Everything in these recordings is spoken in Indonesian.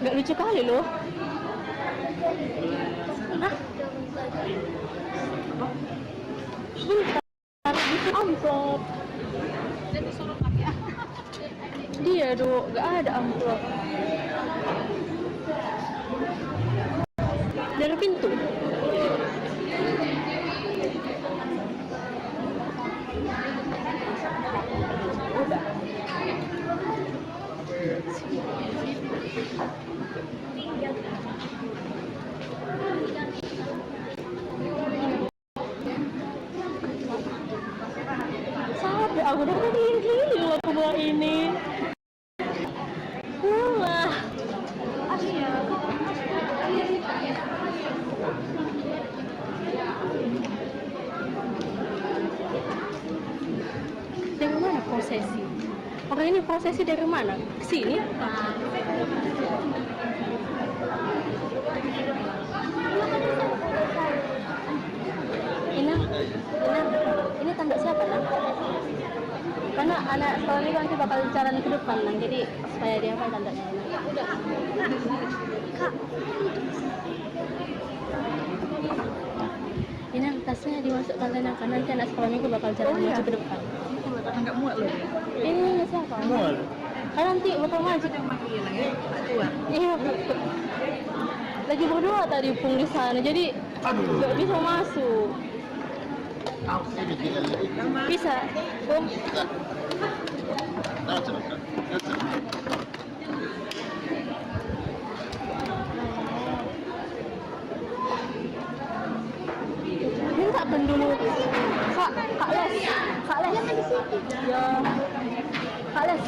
Nggak lucu kali loh. Hah? Bentar, bisa amplop. Dia dong, nggak ada amplop. Dari pintu. Sampai aku udah keliling-keliling loh ke bawah ini. Wah. Dari mana prosesi? Orang ini prosesi dari mana? Sini? Ini tanda siapa nak? Karena anak sekolah ini nanti bakal jalan ke depan nang, jadi supaya dia hafal tandanya. Udah. Kak. Ini tasnya dimasukkan tanda kan nanti anak sekolah minggu bakal jalan maju ke depan. Enggak muat loh. Ini siapa? Muat. Kan nanti bakal maju. Iya. Lagi berdua tadi pung di sana, jadi nggak bisa masuk. Bisa. Bom. Minta kan dulu. Kak Les. Kak Les. Ya. Kak Les.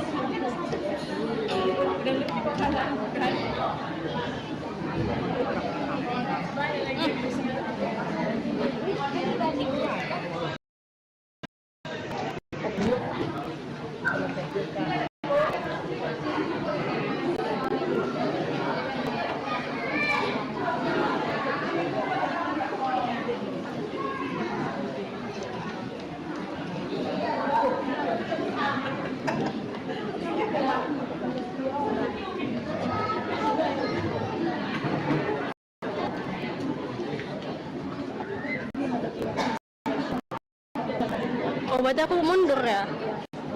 Oh, berarti aku mundur ya?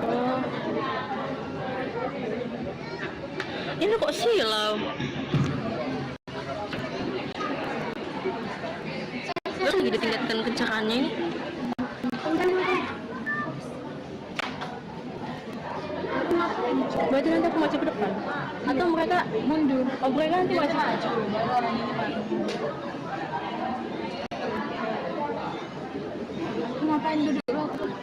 Oh. Ini kok silau? Lagi ditingkatkan kencarannya ini. Berarti nanti aku maju ke depan? Atau mereka mundur? Oh, mereka nanti maju. Ngapain duduk dulu?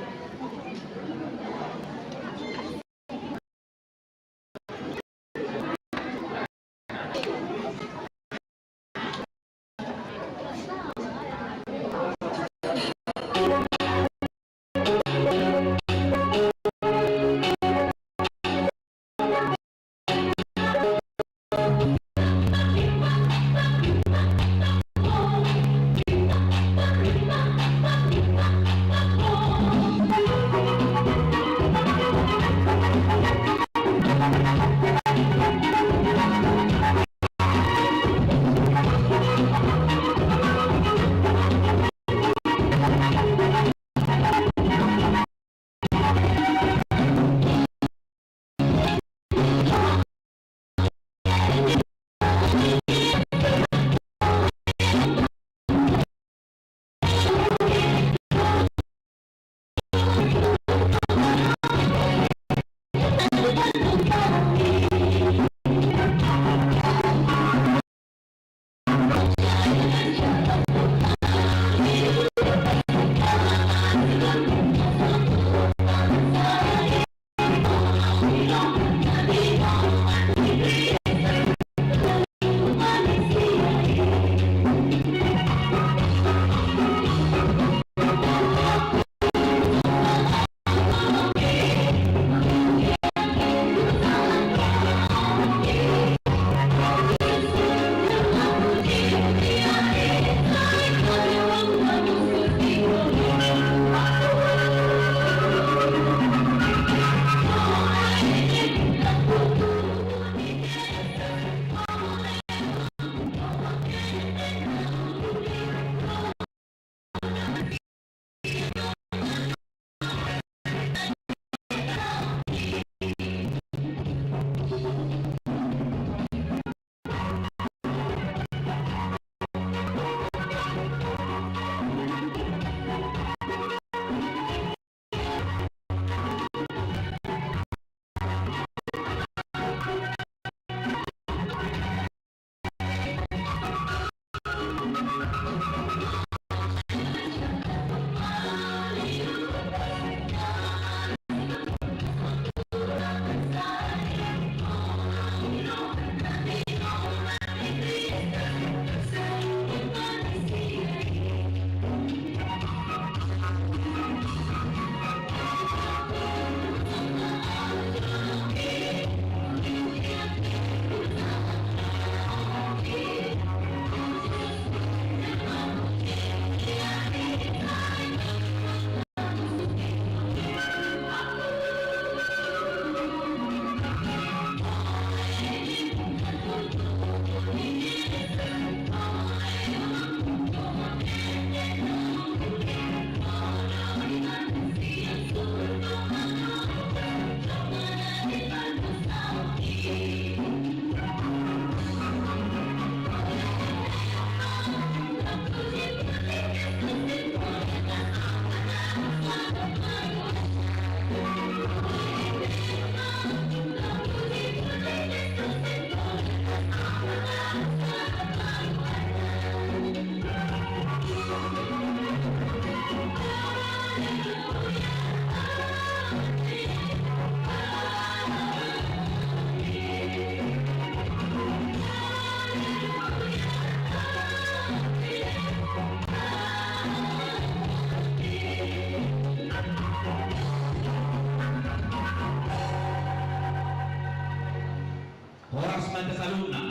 Horas mata salutna.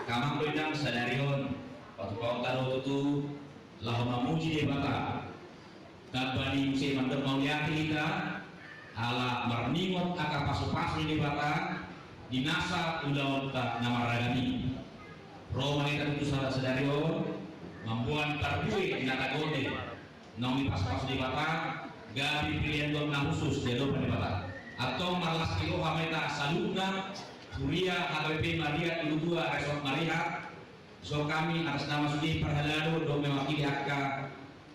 Kamang pedang sadarion. Waktu kau taruh itu lahu memuji debata. Kabani musim mandor mau kita ala marningot aka pasu-pasu debata dinasa ulawan tak namaragani. Roma itu sadarion membuat terdui natagote. Nomi pas-pas debata gabi pilihan dona khusus jalur debata. Atau malas kilo hameta salutna Kuria HPP Maria 22 Resort Maria. So kami atas nama Sudi Perhalado do mewakili hak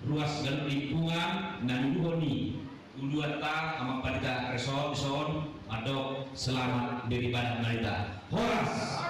ruas dan lingkungan dan duhoni udua ta sama pada resort son atau selamat daripada Marita. Horas.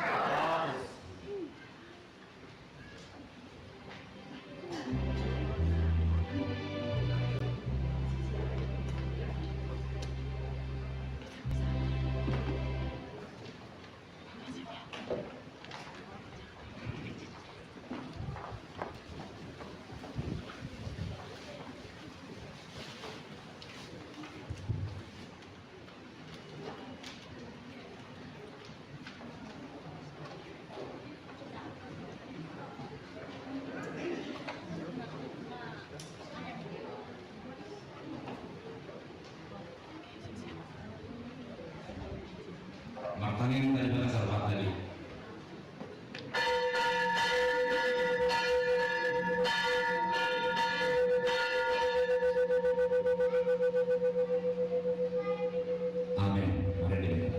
Martangin daripada sahabat tadi. Amin. Mari deh.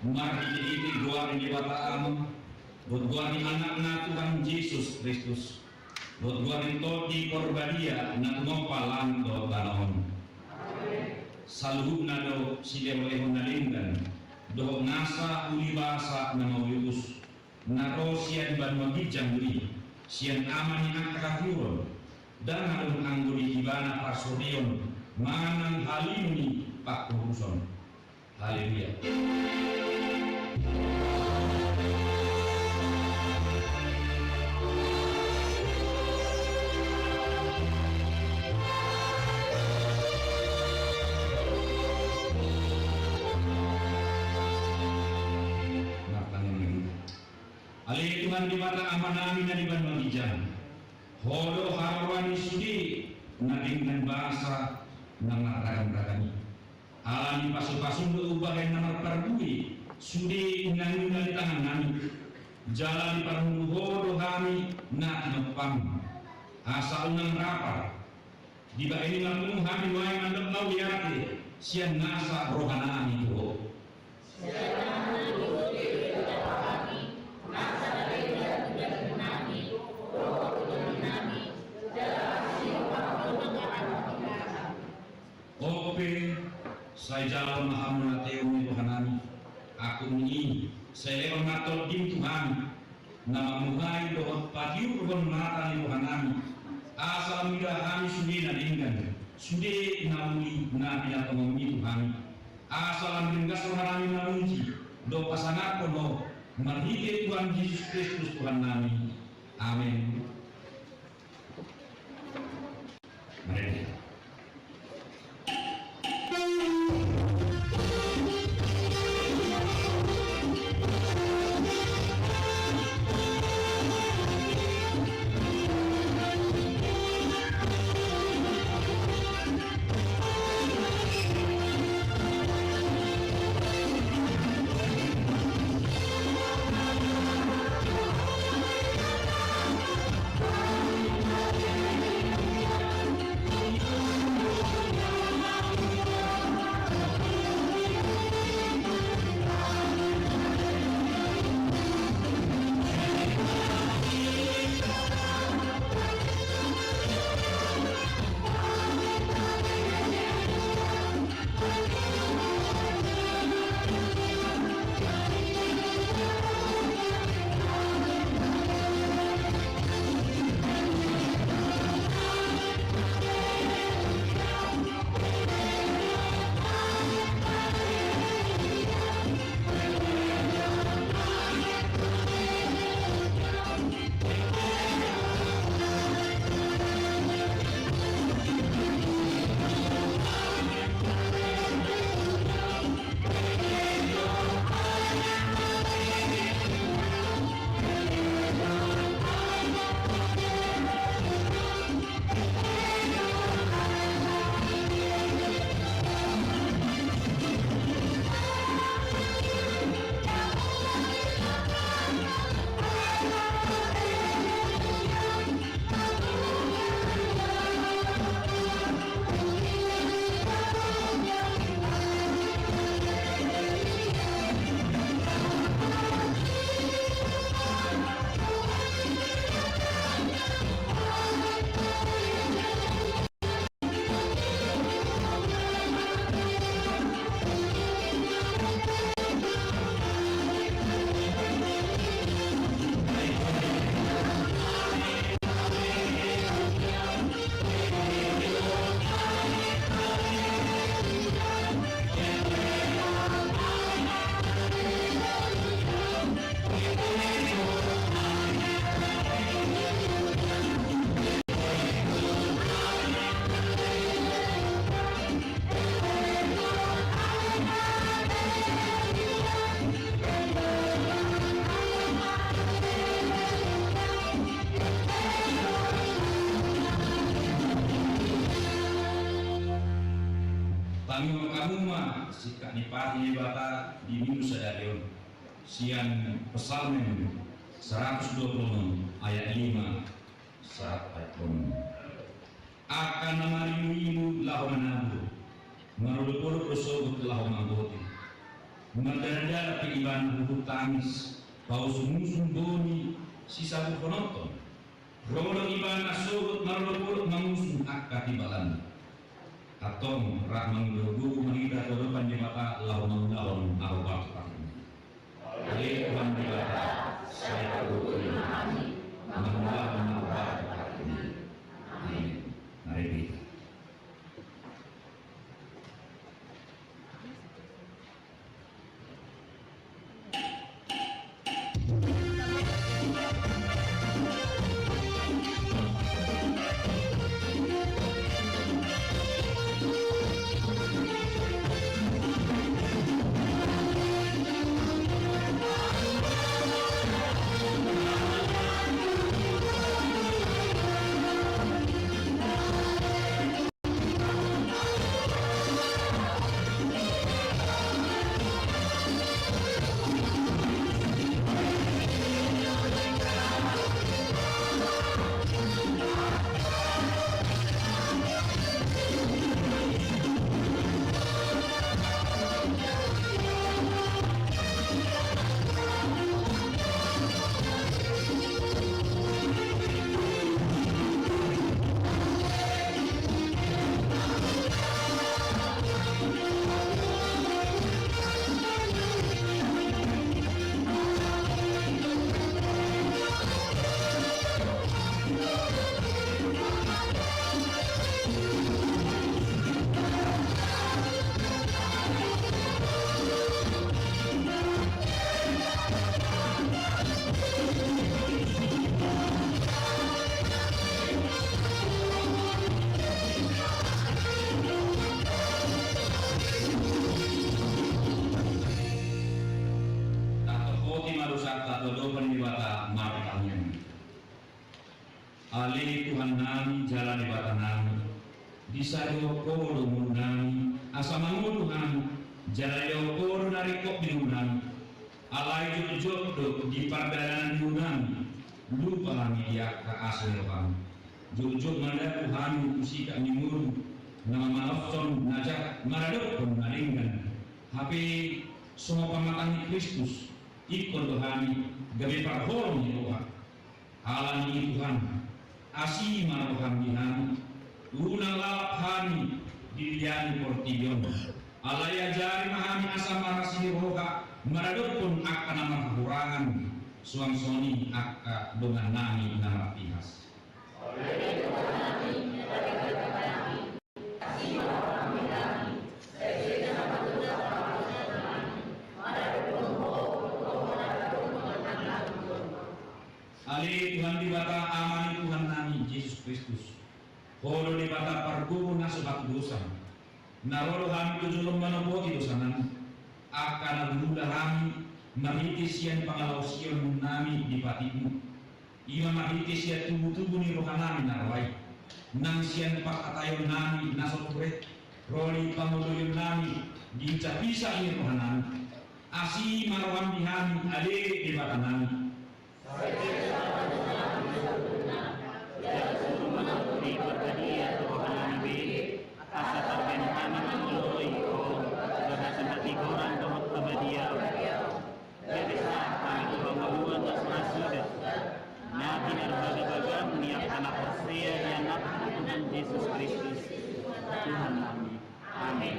Mari ini doa ini Bapak buat doa ini anak-anak Tuhan Yesus Kristus, buat doa ini toti korbania nak ngopalan do tanahon. Saluhuk nado sile oleh nalingan, do nasa uli basa nama Yesus, naro sian ban magijang beri, sian amani akakahuron, dan alun angguri ibana pasorion, manang halimuni pak kuruson. Haleluya. Ali Tuhan di mata amanami na di ban magijang. Holo harwani sudi na dengan bahasa nang narakan-rakani. Alani pasu-pasu berubahan nama perdui sudi nang di tangan nami. Jalan di parundu holo kami na nopam. Asa unang rapar. Di ba ini ngamu kami wae mandep mau yate sian nasa rohanami tuh. Oke, saya jalan mahamuna teuni Tuhanami. Aku ini saya mengatur tim Tuhan. Nama muhai doa padiu kon mata ni Tuhanami. Asal mudah kami sudi nadingkan. Sudi namui nabi atau mumi Tuhan. Asal meninggas Tuhanami namuji. Do pasangat kono marhike Tuhan Yesus Kristus Tuhan nami. Amin. Mari. Kami mah sikap nipati ni bata di minggu sadarion sian Psalmen 126 ayat 5 saat ayat 6 akan namarimu lahu manabu marulupur usobut lahu manggoti merdanda piiban hubut tangis paus musun boni sisa penonton rodo iban asobut marulupur mangusun akati balan atong rahman guru mengira kehidupan di mata lahun arwah oleh Tuhan di mata saya berdoa mengulang arwah amin. Mari kita Ali Tuhan nami jalan ibadah nami disario kodo nami asamangu Tuhan jalan kodo dari kok nami alai jodoh di pardana nami lupa kami dia ke asli kami jodoh manda Tuhan usika nimur nama malafson najak maradok pun naringgan tapi semua pematangi Kristus ikut Tuhan gabe parhon Tuhan alami Tuhan asih maroham dihan unang lalap hani diliani portibion alaya jari mahami asam marasi roga maradot pun akan nama kekurangan suang soni akka dengan nami nama pihas Ali Tuhan di bata amani Tuhan nami Yesus Kristus. Holo di bata pargumu nasubat dosa. Narolo kami tujulong manoboti dosa nami. Akan nagmula kami mahitis yan pangalawsyon nami di patimu. Ima mahitis yan tubuh-tubuh ni rohan nami naraway. Nang siyan pakatayon nami nasopre. Roli panguluyon nami dincapisa ini rohan nami. Asi marawam dihami ade di bata nami. Yesus Kristus Tuhan kami. Amin.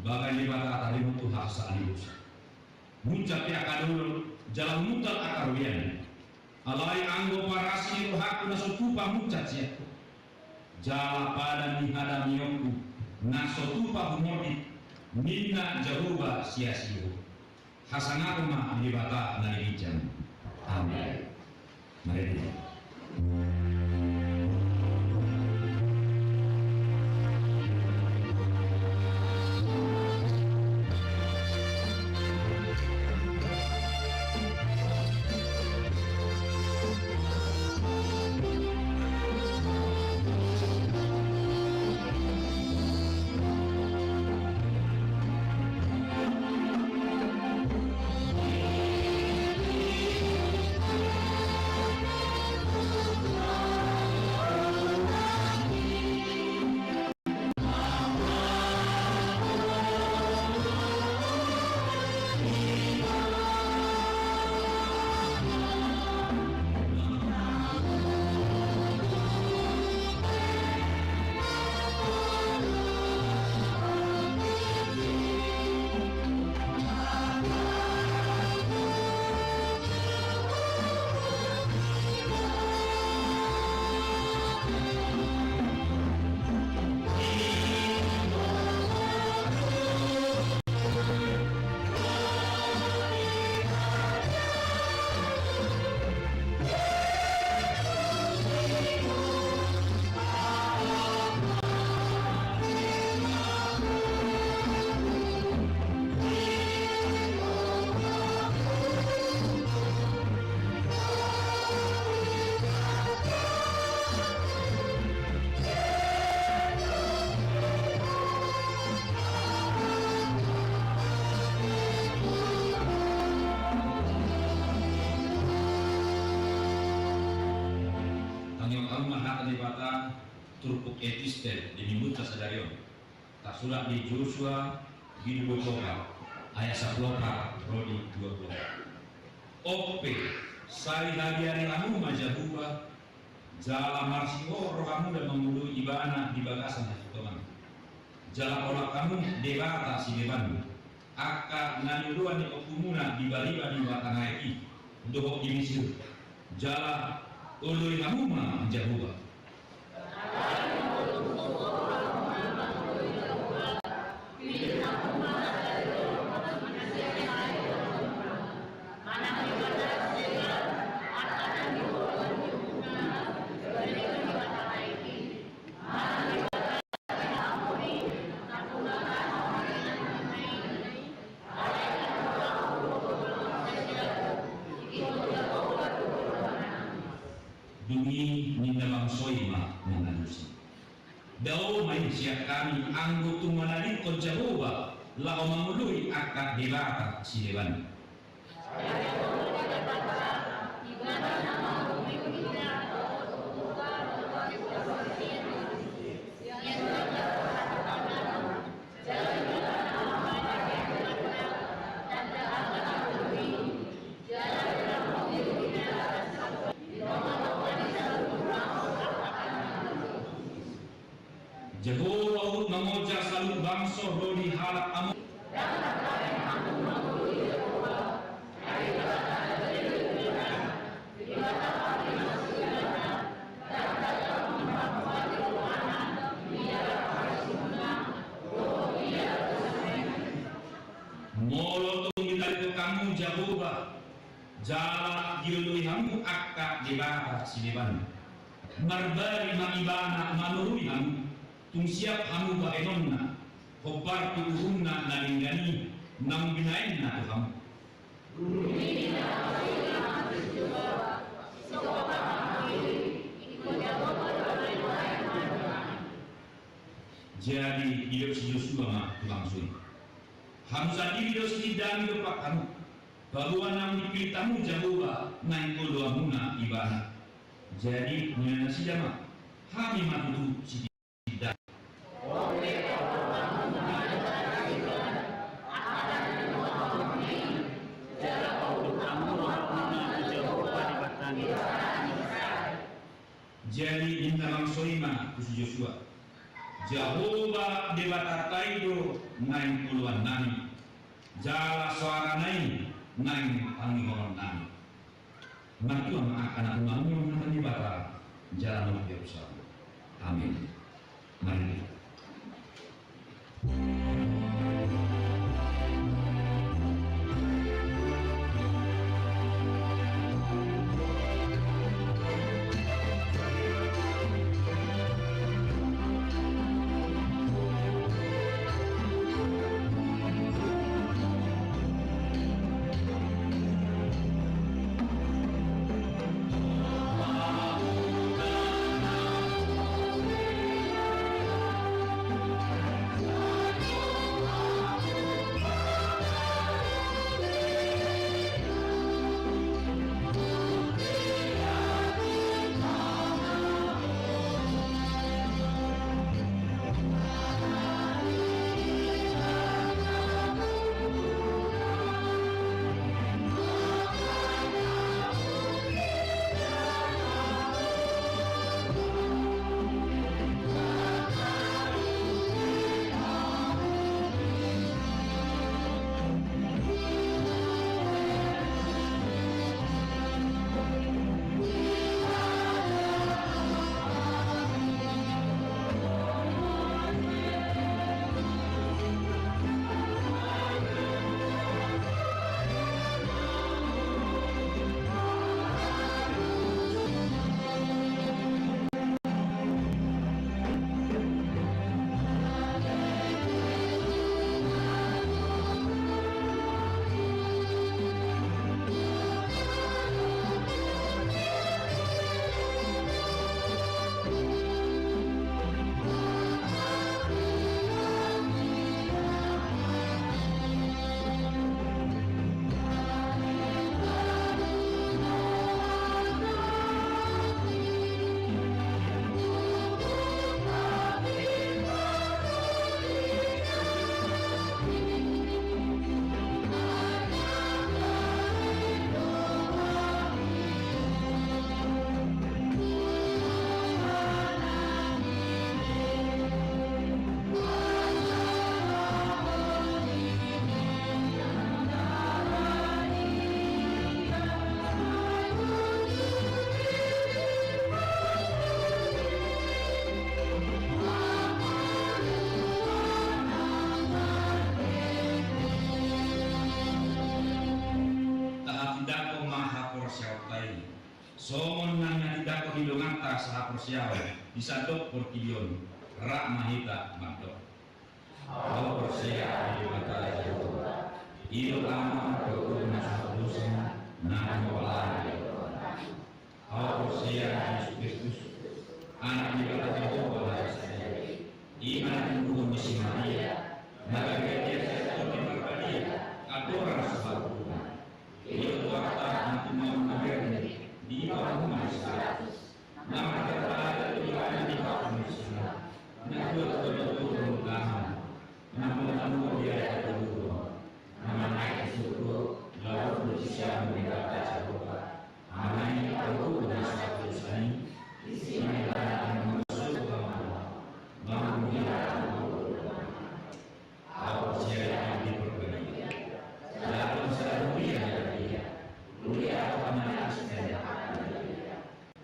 Bagai libat kata limutu hasa alius. Muncak ya kadul jalan mutal akarwian. Alai anggo parasi rohaku nasotupa mucat siap. Jala pada nihada miyongku nasotupa humodit minna jaruba sia-sio. Hasanaku mah libata nari jam. Amin. Mari kita. kamu mahatan di bata turpuk etiste di mimut kasadarion. Tak surat di Joshua di 20 ayat 10 rodi 20. Ope sari hadiari kamu majabuba jala marsio rohamu dan mengulu ibana di bagasan teman. Jala olah kamu debata si deban. Aka nanyuruan di okumuna di baliba di batangai untuk di Mesir. Jala ului kamu majabuba. Dumi nindalang soima mengadusi. Dao main siap kami anggutu manali ko Jehovah lao mangului akad debata si dewan. Jehovah mengojar selalu bangsa rodi halak amu. Molotong ditali kamu Jehovah jala diului hamu akak dibata si deban. Marbari maibana manurui hamu. Tung siap hamu baenonna hobar tuhunna nalinggani nang binaenna tu hamu. Jadi hidup si Yosua mah langsung. Hamu sadi hidup si dan hidup pak kamu. Bahwa nang dipilih tamu Jehovah naik doa muna ibana. Jadi mengenai si jama kami matutu si tidak. Jadi bintang soima kusi Joshua Jehovah debata taido nain puluhan nami jala suara nain nain panggilan nami maka akan aku bangun nanti debata jalan Yerusalem. Amin. Mari. somon nanya tidak kehidungata saha persiaw disadok porkidion rak mahita mandok au persia hidungata Jehova ilu lama berguna sahabusan nama wala au persia Yesus Kristus anak hidungata Jehova iman yang misi Maria maka dia satu berbadia adoran sebab ilu wakta untuk mengajar di bawah manusia nama terbaik Tuhan di bawah manusia nama betul-betul nama dia terlalu nama naik suruh lalu manusia mendapat Jehova namanya aku dan satu sani di sini ada masuk ke bangun dia aku siapa di berbeda dalam seruia dia mulia anak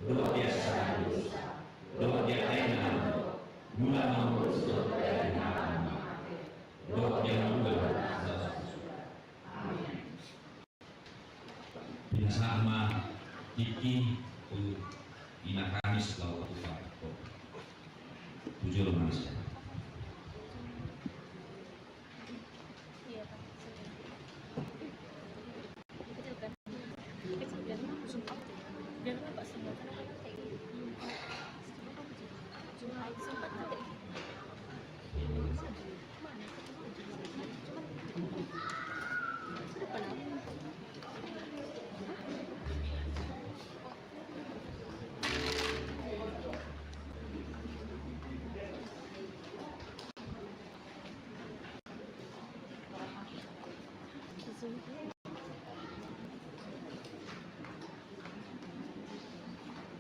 luar biasa luar biasa mula nomor luar biasa biasa sama Kiki inakani selalu tujuh manusia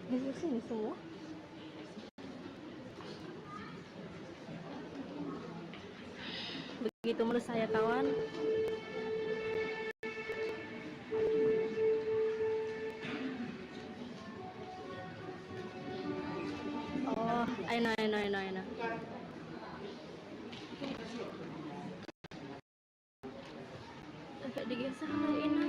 di sini semua. Begitu menurut saya kawan. Oh, I know. Agak digeser dari ini.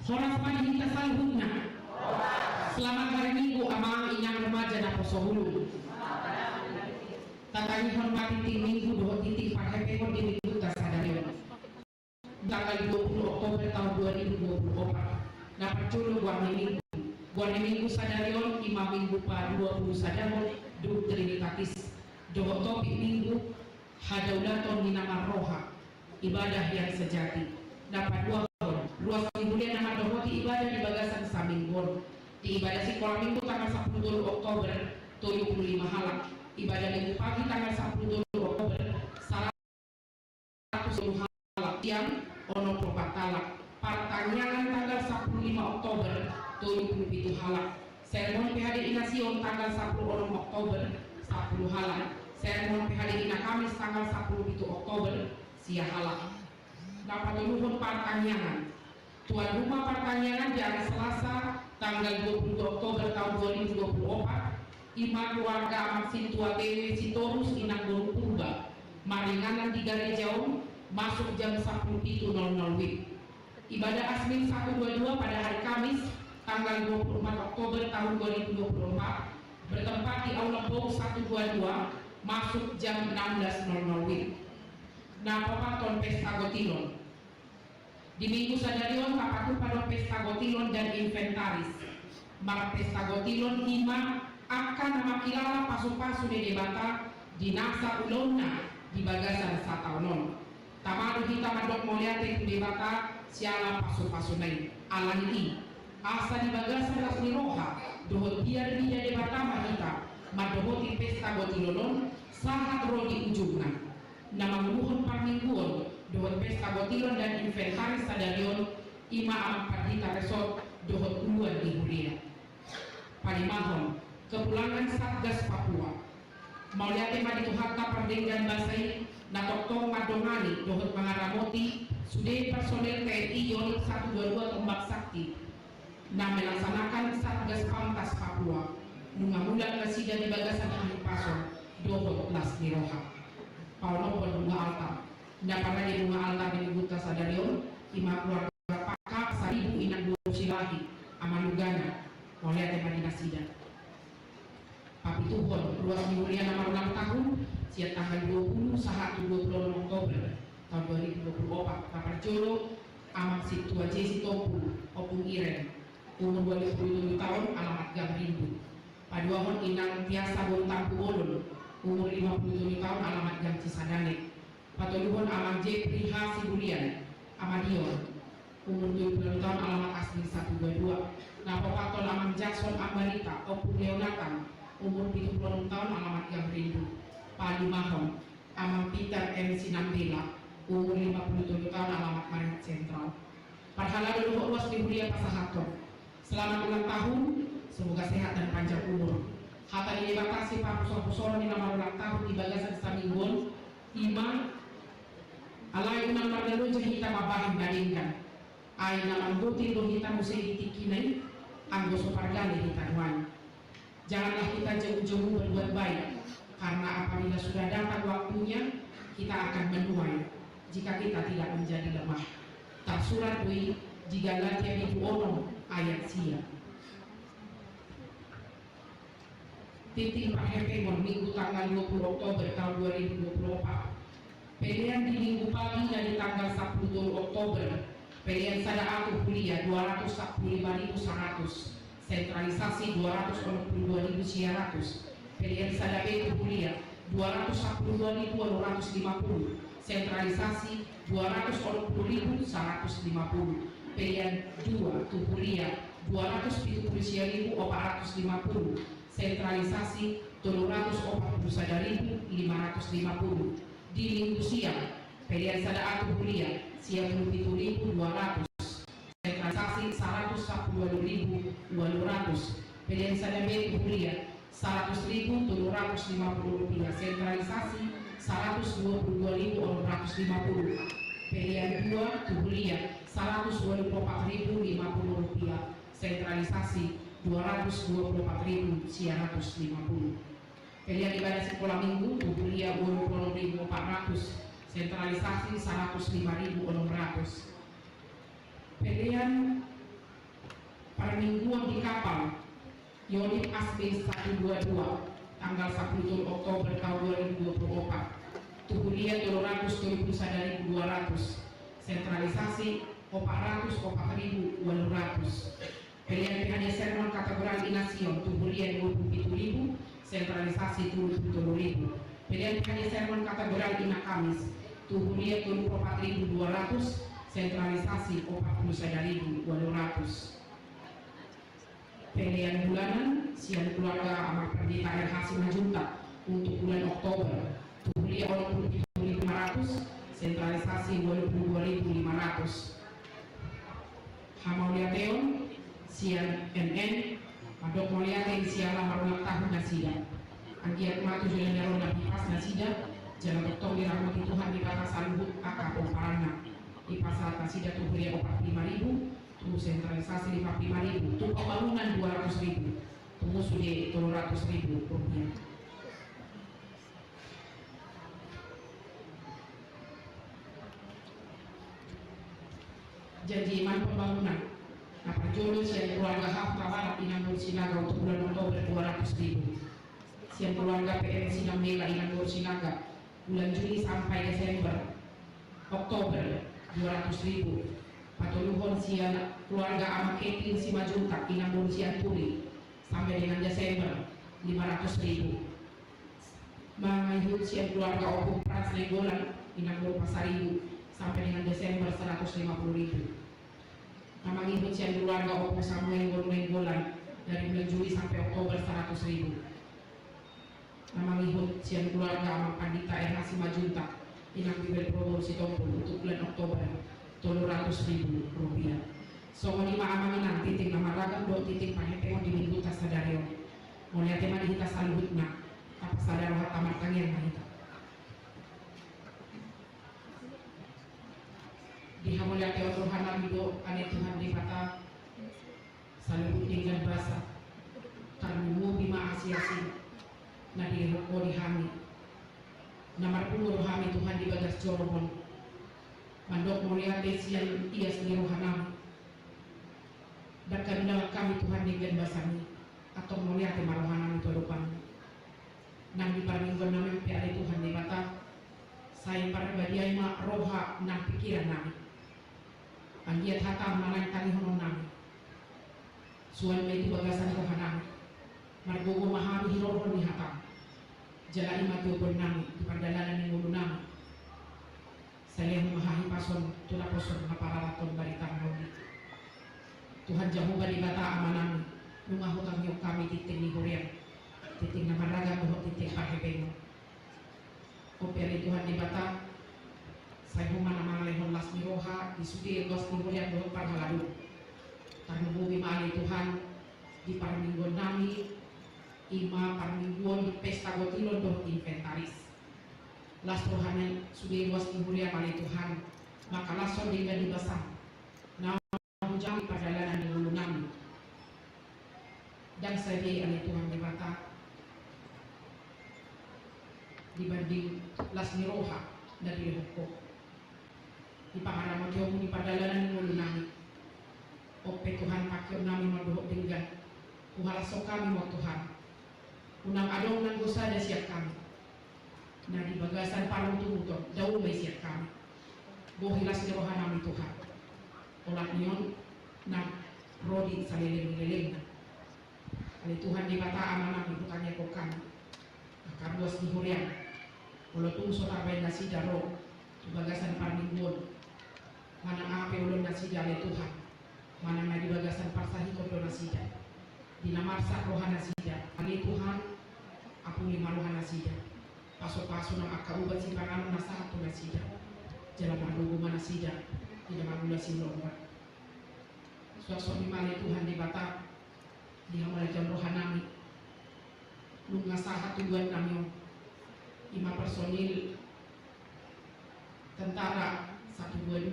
Horas pagi kita salhutna. Selamat hari Minggu amang inyang remaja na posohulu. Tatani hormati ting Minggu doh titik parhepekon di Minggu tasadarion. Tanggal 20 Oktober tahun 2024. Dapat culu buat Minggu sadarion imam Minggu pa 20 sadarion du trinitatis. Doh topik Minggu hadaulaton minamar roha. Ibadah yang sejati. Dapat dua luas mingguan nama dohoti ibadah di bagasan saminggon. Di ibadah sekolah Minggu tanggal 10 Oktober 75 halak. Ibadah Minggu pagi tanggal 10 Oktober 110 halak. Siang ono propat talak. Pertanyaan tanggal 15 Oktober 77 halak. Seremon PHD Inasion tanggal 10 Oktober 10 halak. Seremon PHD Ina Kamis tanggal 10 Oktober sia halak. Dapat menuhun pertanyaan. Tuan rumah pertanyaan di hari Selasa tanggal 20 Oktober tahun 2024. Ima keluarga amat Sintua TW Sitorus Inang Gunung Purba. Maringanan di Garejau masuk jam 10.00 WIB. Ibadah Asmin 122 pada hari Kamis tanggal 24 Oktober tahun 2024 bertempat di Aula Bong 122 masuk jam 16.00 WIB. Napapaton Pesta Gotilon. Di Minggu sadarion kapatu pada Pesta Gotilon dan inventaris. Mar Pesta Gotilon ima akan nama kilala pasu-pasu di debata di nasa ulona di bagasan sataunon. Tamadu kita madok moliate di debata siala pasu-pasu lain. Alani asa di bagasan rasmi roha dohot biar dia debata mahita madohoti Pesta Gotilonon sahat roh di ujungna. Nama menuhun pamingguon dohot Pesta Gotilon dan inventaris sadarion ima amat pardita resort dohot uluan di Huria. Palimahon kepulangan Satgas Papua mauliate maditu harta pardenggan basai natoktong madongani dohot mangaramoti sudah personel TNI Yonit 122 Tombak Sakti na melaksanakan Satgas Pamtas Papua nungamulan kasida di bagasan Ahli Paso dohot Las Miroha Paulopon bunga altar. Dapat di bunga altar di Buta Sadarion, ima keluarga Pakak, Saribu Inang Dua Silahi, Amalugana, Moliate Madinah Sida. Papi Tuhon, luas Mulia nama ulang tahun, siap tanggal 20 sahat 26 Oktober tahun 2024. Kapan Jolo, Amak Situa Jesi Topu, Opung Iren, umur 27 tahun, alamat Gamrindu. Paduahon Inang Tiasa Bontampu Olon, umur 57 tahun, alamat Gang Cisadane. Patoluhon Amang J. Priha Sibulian Amadion, umur 70 tahun, alamat asli 122. Napopaton Amang Jackson Ambarita Opung Leonatan, umur 76 tahun, alamat Gang Rindu. Palimahon Amang Peter M. Sinambela, umur 57 tahun, alamat Marinat Sentral. Parhala dulu luas di Huria Pasahaton. Selamat ulang tahun, semoga sehat dan panjang umur. Hata dibatasi Pak Pusol-Pusol di nama ulang tahun di bagasan Saminggon Ima alai unang margalo jahita mabahin dalingkan ay naman buti do kita musay ditikinay ang gusto pargali di Taiwan. Janganlah kita jauh-jauh berbuat baik karena apabila sudah datang waktunya kita akan menuai jika kita tidak menjadi lemah. Tak surat dui jika latihan itu ono ayat sia. Titik Parhepemon Minggu tanggal 20 Oktober tahun 2024. Pilihan di Minggu pagi dari tanggal 10 Oktober. Pilihan sada aku kuliah 245.100. Sentralisasi 222.900. Pilihan sada B kuliah 212.250. Sentralisasi 240.150. Pilihan 2 kuliah 270.450. Sentralisasi 341.550. Di Minggu siang pilihan sada aku kuliah siap 77.200. Sentralisasi 112.200. Pilihan sada B kuliah 100.750 rupiah. Sentralisasi 122.650. Pilihan 2 kuliah 124.050 rupiah. Sentralisasi 224.950. Pilihan ibadah sekolah minggu kuliah 20.400. Sentralisasi 105.600. Pilihan Parmingguan di kapal Yonif Asbin 122 tanggal 10 Oktober tahun 2024 tubulia 200 sadari 200 sentralisasi 400 pilihan PHD Sermon kategori Inasion tubulia 27.000 sentralisasi 77.000 pilihan PHD Sermon kategori Ina Kamis tubulia 24.200 sentralisasi 49.200 pilihan bulanan sian keluarga Amal Perdita RH Simajuntak untuk bulan Oktober tubulia 27.500 sentralisasi 22.500 Hamaulia Teon sian NN Madok Moliate sian lamar ulang tahun Nasida Anggiat Matu Julian Ronda Pipas Nasida Jalan Doktor dirahmati Tuhan di batas salubut kakak Pomparana di pasal Nasida tubulia 45.000 tunggu sentralisasi 55.000 tunggu bangunan 200.000 tunggu sudah 300.000 rupiah. Janji iman pembangunan apa jodoh sian keluarga Hafta Barat Inanggur Sinaga untuk bulan Oktober 200.000 sian keluarga PM Sinang Mela Inanggur Sinaga bulan Juli sampai Desember Oktober 200.000 Patuluhon sian keluarga Amak Etin Simajuntak Inanggur Sian Turi sampai dengan Desember 500.000 Mangayhut sian keluarga Opung Prans Nenggolan Inanggur Pasaribu sampai dengan Desember 150.000 Nama ngikut sian keluarga Opung Samuel Nenggolan dari bulan Juli sampai Oktober 100.000 Nama ngikut sian keluarga Amak Pandita RH Simajuntak Inang Bibel Probo Sitompul untuk bulan Oktober 300.000 rupiah. Songo lima amangan titik nama ragam do titik pahepengon di minggu tas sadario. Mulai tema di kita salutna apa sadar hat tamat tangian kita. Di hamulia teo Tuhan amido ane Tuhan di kata salut tinggal basa tarmu bima asiasi nadi roko di hami. Namar puluh hami Tuhan di bagas joromon. Mandok mulia desian ia sendiri rohanam dan kami Tuhan dengan basami atau mulia tema rohanam itu depan nang di parminggon namin piada Tuhan di kata saya pribadi ma roha nang pikiran nami anggiat hatam manang tani hono nami suan itu bagasan rohanam margogo mahami hirohon di hatam jala ima tiopon nami di pardalanan yang ngulu nami saya memahahi pason tuna poson naparaton baritang nauni Tuhan jamu bali bata amanami nunga hutang yok kami titik ni hurian titik namaraga buhot titik pahepengo opiali Tuhan di bata saya humana mangalehon las miroha di sudi gos ni hurian buhot parhaladu tarno bumi maali Tuhan di parminggon nami ima parminggon di pesta gotilon dohot inventaris las rohani sudah luas timuria kali Tuhan maka lason dengan dibasah nama hujang perjalanan di hulu nami dan saya oleh Tuhan dibata dibanding las miroha dari hukum di pangarama jauh di perjalanan di hulu nami ope Tuhan pakai nami maduhok dengan kuhalaso kami mau Tuhan unang adong nang dosa ada siap kami nah di bagasan parang tumuto jauh may siap kami bohilas ni rohanam ni Tuhan olat niyon na rodi sa leleng-leleng ali Tuhan di bata amanam ibutanya ko kami akabuas ni hurian ulo tungso tabay na si daro di bagasan parminggon manang ape ulon na si dale Tuhan manang na di bagasan parsahi ko na si dale dinamarsa rohan na si dale ali Tuhan apung lima rohan na si dale paso-paso ng akaubat si pangalan na sa ato na sida jalan madugo man na sida tidak magula si lomba suaso ni mali Tuhan di bata di hamal jam rohan nami nung ngasahat tujuan nami 5 personil tentara 122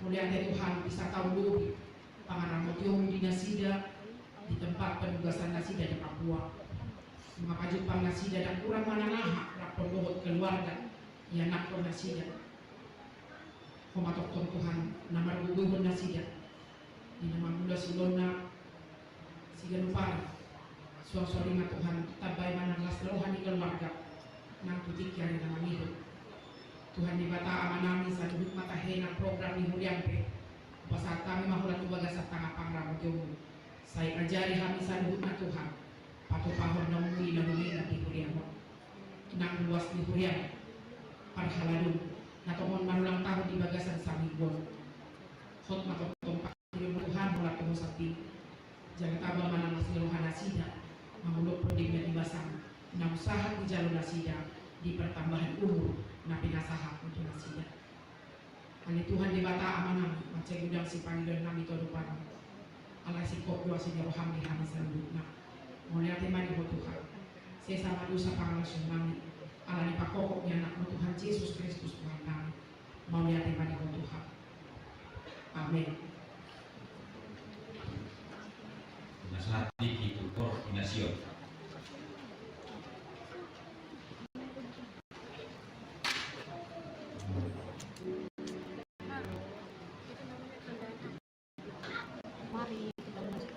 mulia Tuhan bisa tahu dulu pangaramot yung di nasida di tempat penugasan nasida di Papua maka Jepang nasida dan kurang mananaha rapor dohot keluarga yang nakon nasida komatokton Tuhan namar guguhon nasida di nama mula silona si ganupar suara lima Tuhan tabay mananglas rohani keluarga nang putik yang nama hidup Tuhan di bata amanami sa duduk matahena program ni Huriampe pasal kami mahulat tubaga sa tanga pangramo jomo saya ajari kami sa duduk na Tuhan patupahon na muli na lumina di Huriampe nang luas di Huriampe parhaladun natomon manulang tahun di bagasan sa minggon hot matotong pakilin Tuhan mulat tuho sakti jangan tabang manang siluhan nasida mahulog prodingnya di basang na usaha di jalur nasida di pertambahan umur na pinasahak untuk nasida. Ani Tuhan di bata amanam macam udang si panggilan nami todo parang ala si kop doa si roham di kami sandukna. Mulia tema di Tuhan. Saya sama dosa pangalas nami ala ni pakokok ni anak Tuhan Yesus Kristus Tuhan kami. Mulia tema di Tuhan. Amin. Nasihat itu koordinasi. Mari kita masuk.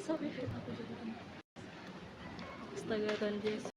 Sorry. Astaga Tuhan Yesus.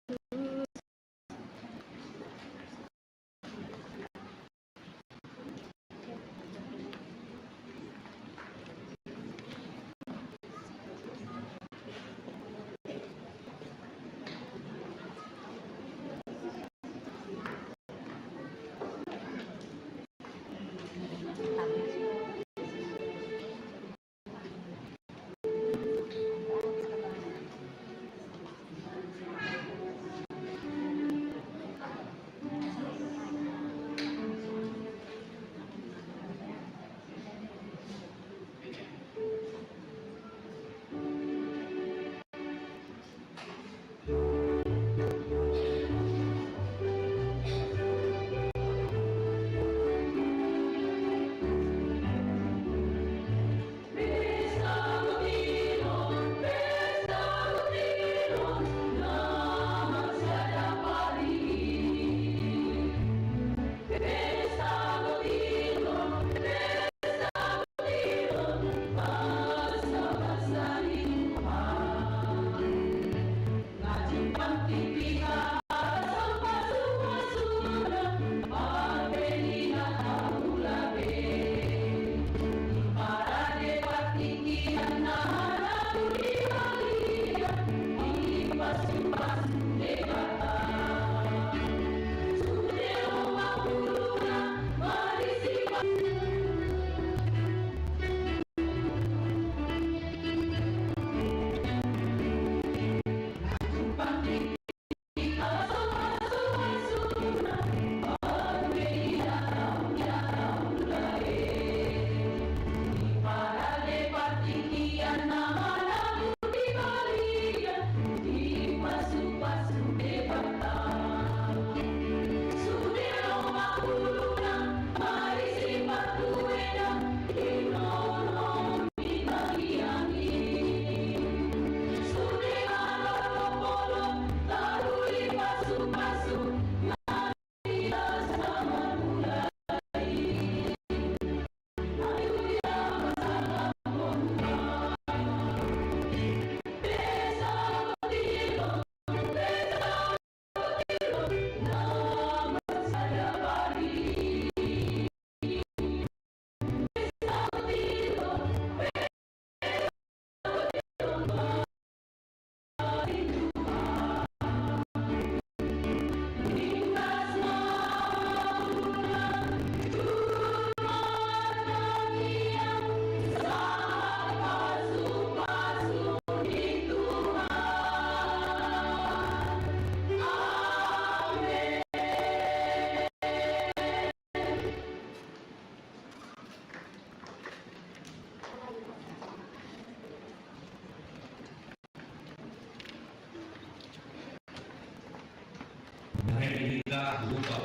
Kita buka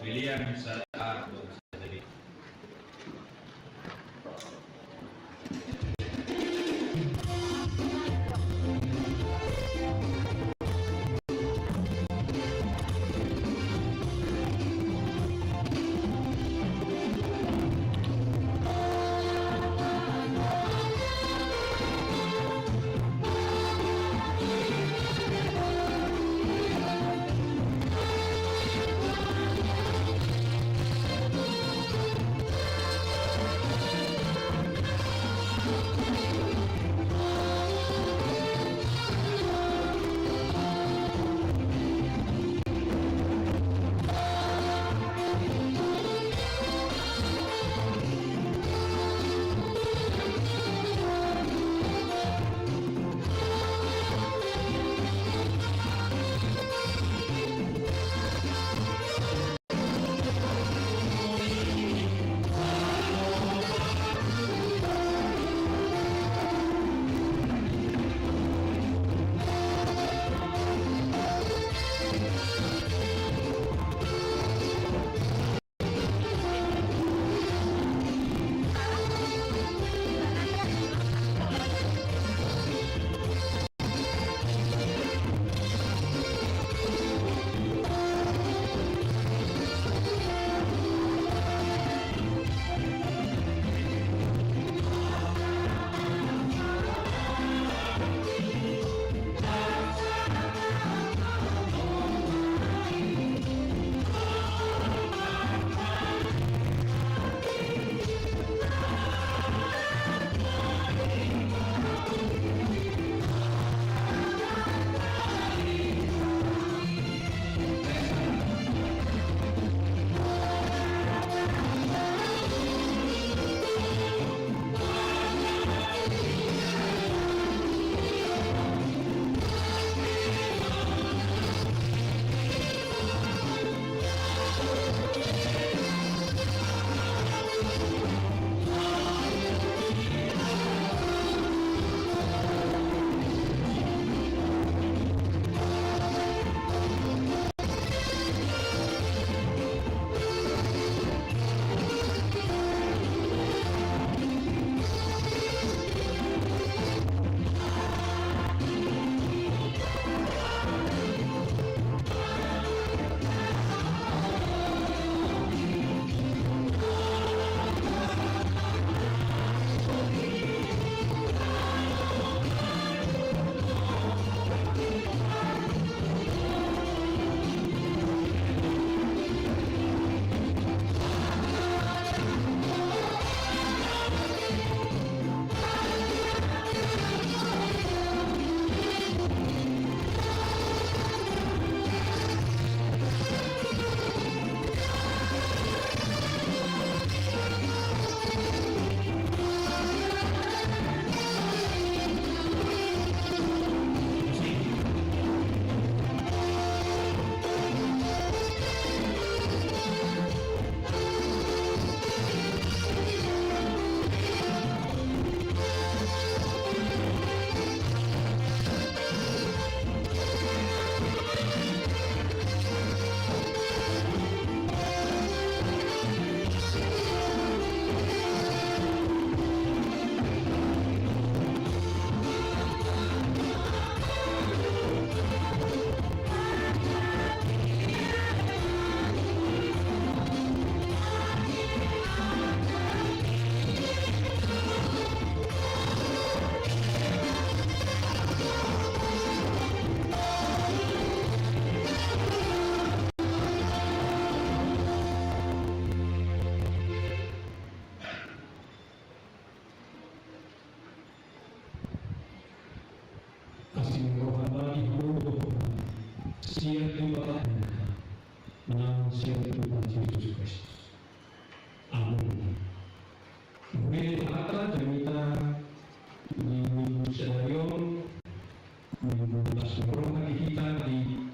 pilihan serta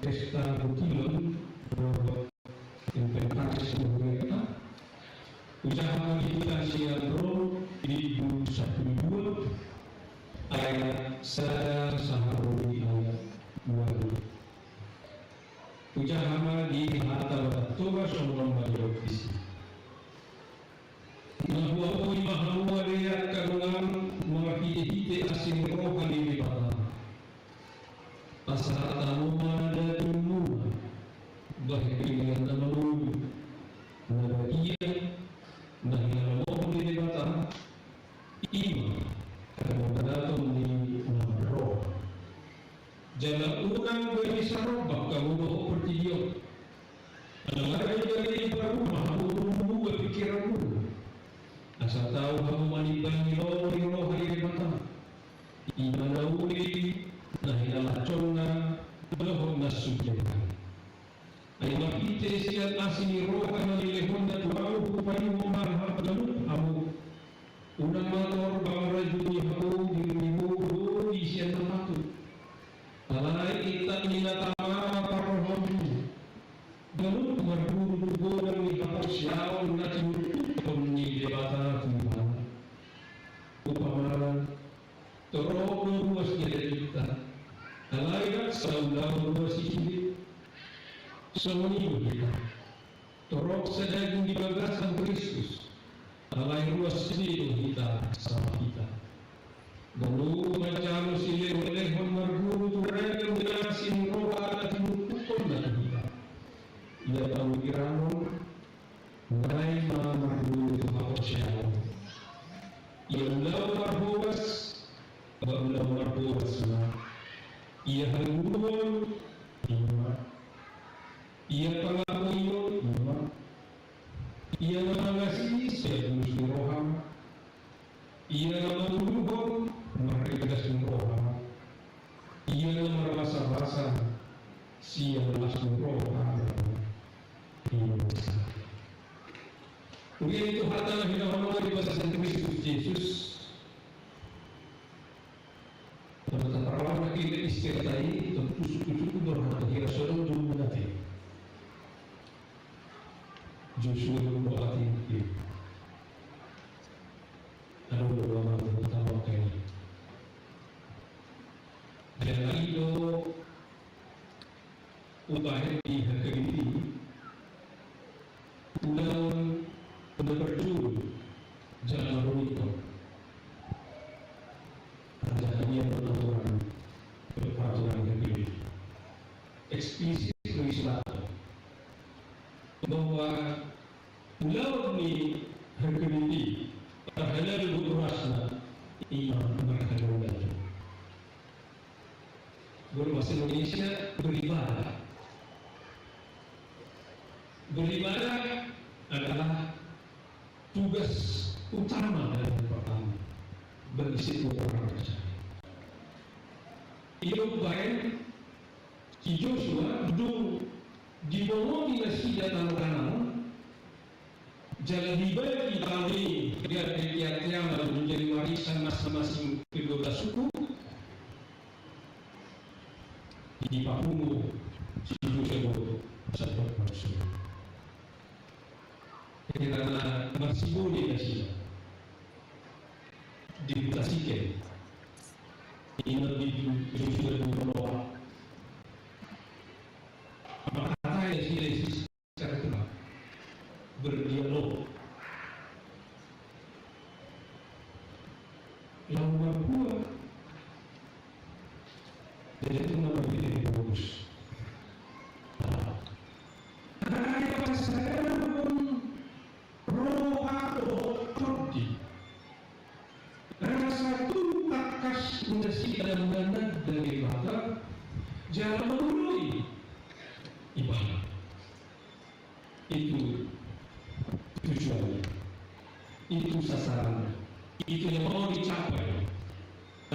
pesta Butilon inventaris mereka usaha kita siapro di 12 ayat sada saharuli ayat 2 usaha di harta toba sombong bagi visi bahwa pun bahwa dia karungan menghiti asing rohani di bawah pasal tamuman dan ilmu bahagian tamu nabiya nahya Allah di bawah iman karena datang di roh jalan urang bagi sarok kamu doa pertiyo alai dari rumah kamu berpikiranmu asal tahu kamu manibangi roh hari mata iman dauli nahilah conna doh nasujana ay makite siya asini roh kana lilehon na tuaw kupayo marhab lalu amu unang motor bang rajuni hamu dirimu di siya namatu alay itan ninatama parohon lalu marburu dan ni siyaw natin ni debata Tuhan upamaran torok ruas kita alaikat saudara ruas ini semua kita torok sedang di bagasan Kristus alai ruas ini kita sama kita dulu macam silih oleh marguru turun mengasih roh ada timukun dan kita ia tahu kiramu Ngai marhum itu apa siapa? Ia ulau marhubas, ulau marhubas lah. Ia halumul, ia pengamuyo, ia mengasih sebuah roham, ia menuluhon mereka roham, ia merasa siang langsung roham. Kemudian itu harta hina di bahasa Kristus Yesus. Tentang perawan kita istirahat tentu suku berharga kira seorang dulu nanti. Joshua berarti itu. Lalu berdoa pertama kali. Dan itu upaya di hari ini. Ulang berjuru jangan beruntung jangan dia peraturan yang ini eksplisit Islam bahwa pulau ini harga ini terhadap berurasnya iman berkandungan berbahasa Indonesia beribadah adalah tugas utama dari pertama bagi setiap orang percaya. Ia baik si Joshua duduk di bawah dinasti datang kanan jalan dibagi kami biar tiap-tiap menjadi warisan masing-masing kedua suku di Papua si Joshua sahabat manusia. Karena masih boleh kasih diputasikan ini lebih sudah menolak maka kata yang secara terang berdialog yang membuat jadi itu namanya bagus dan menandang dari mata jangan memenuhi ibadah itu tujuannya itu sasarannya itu yang mau dicapai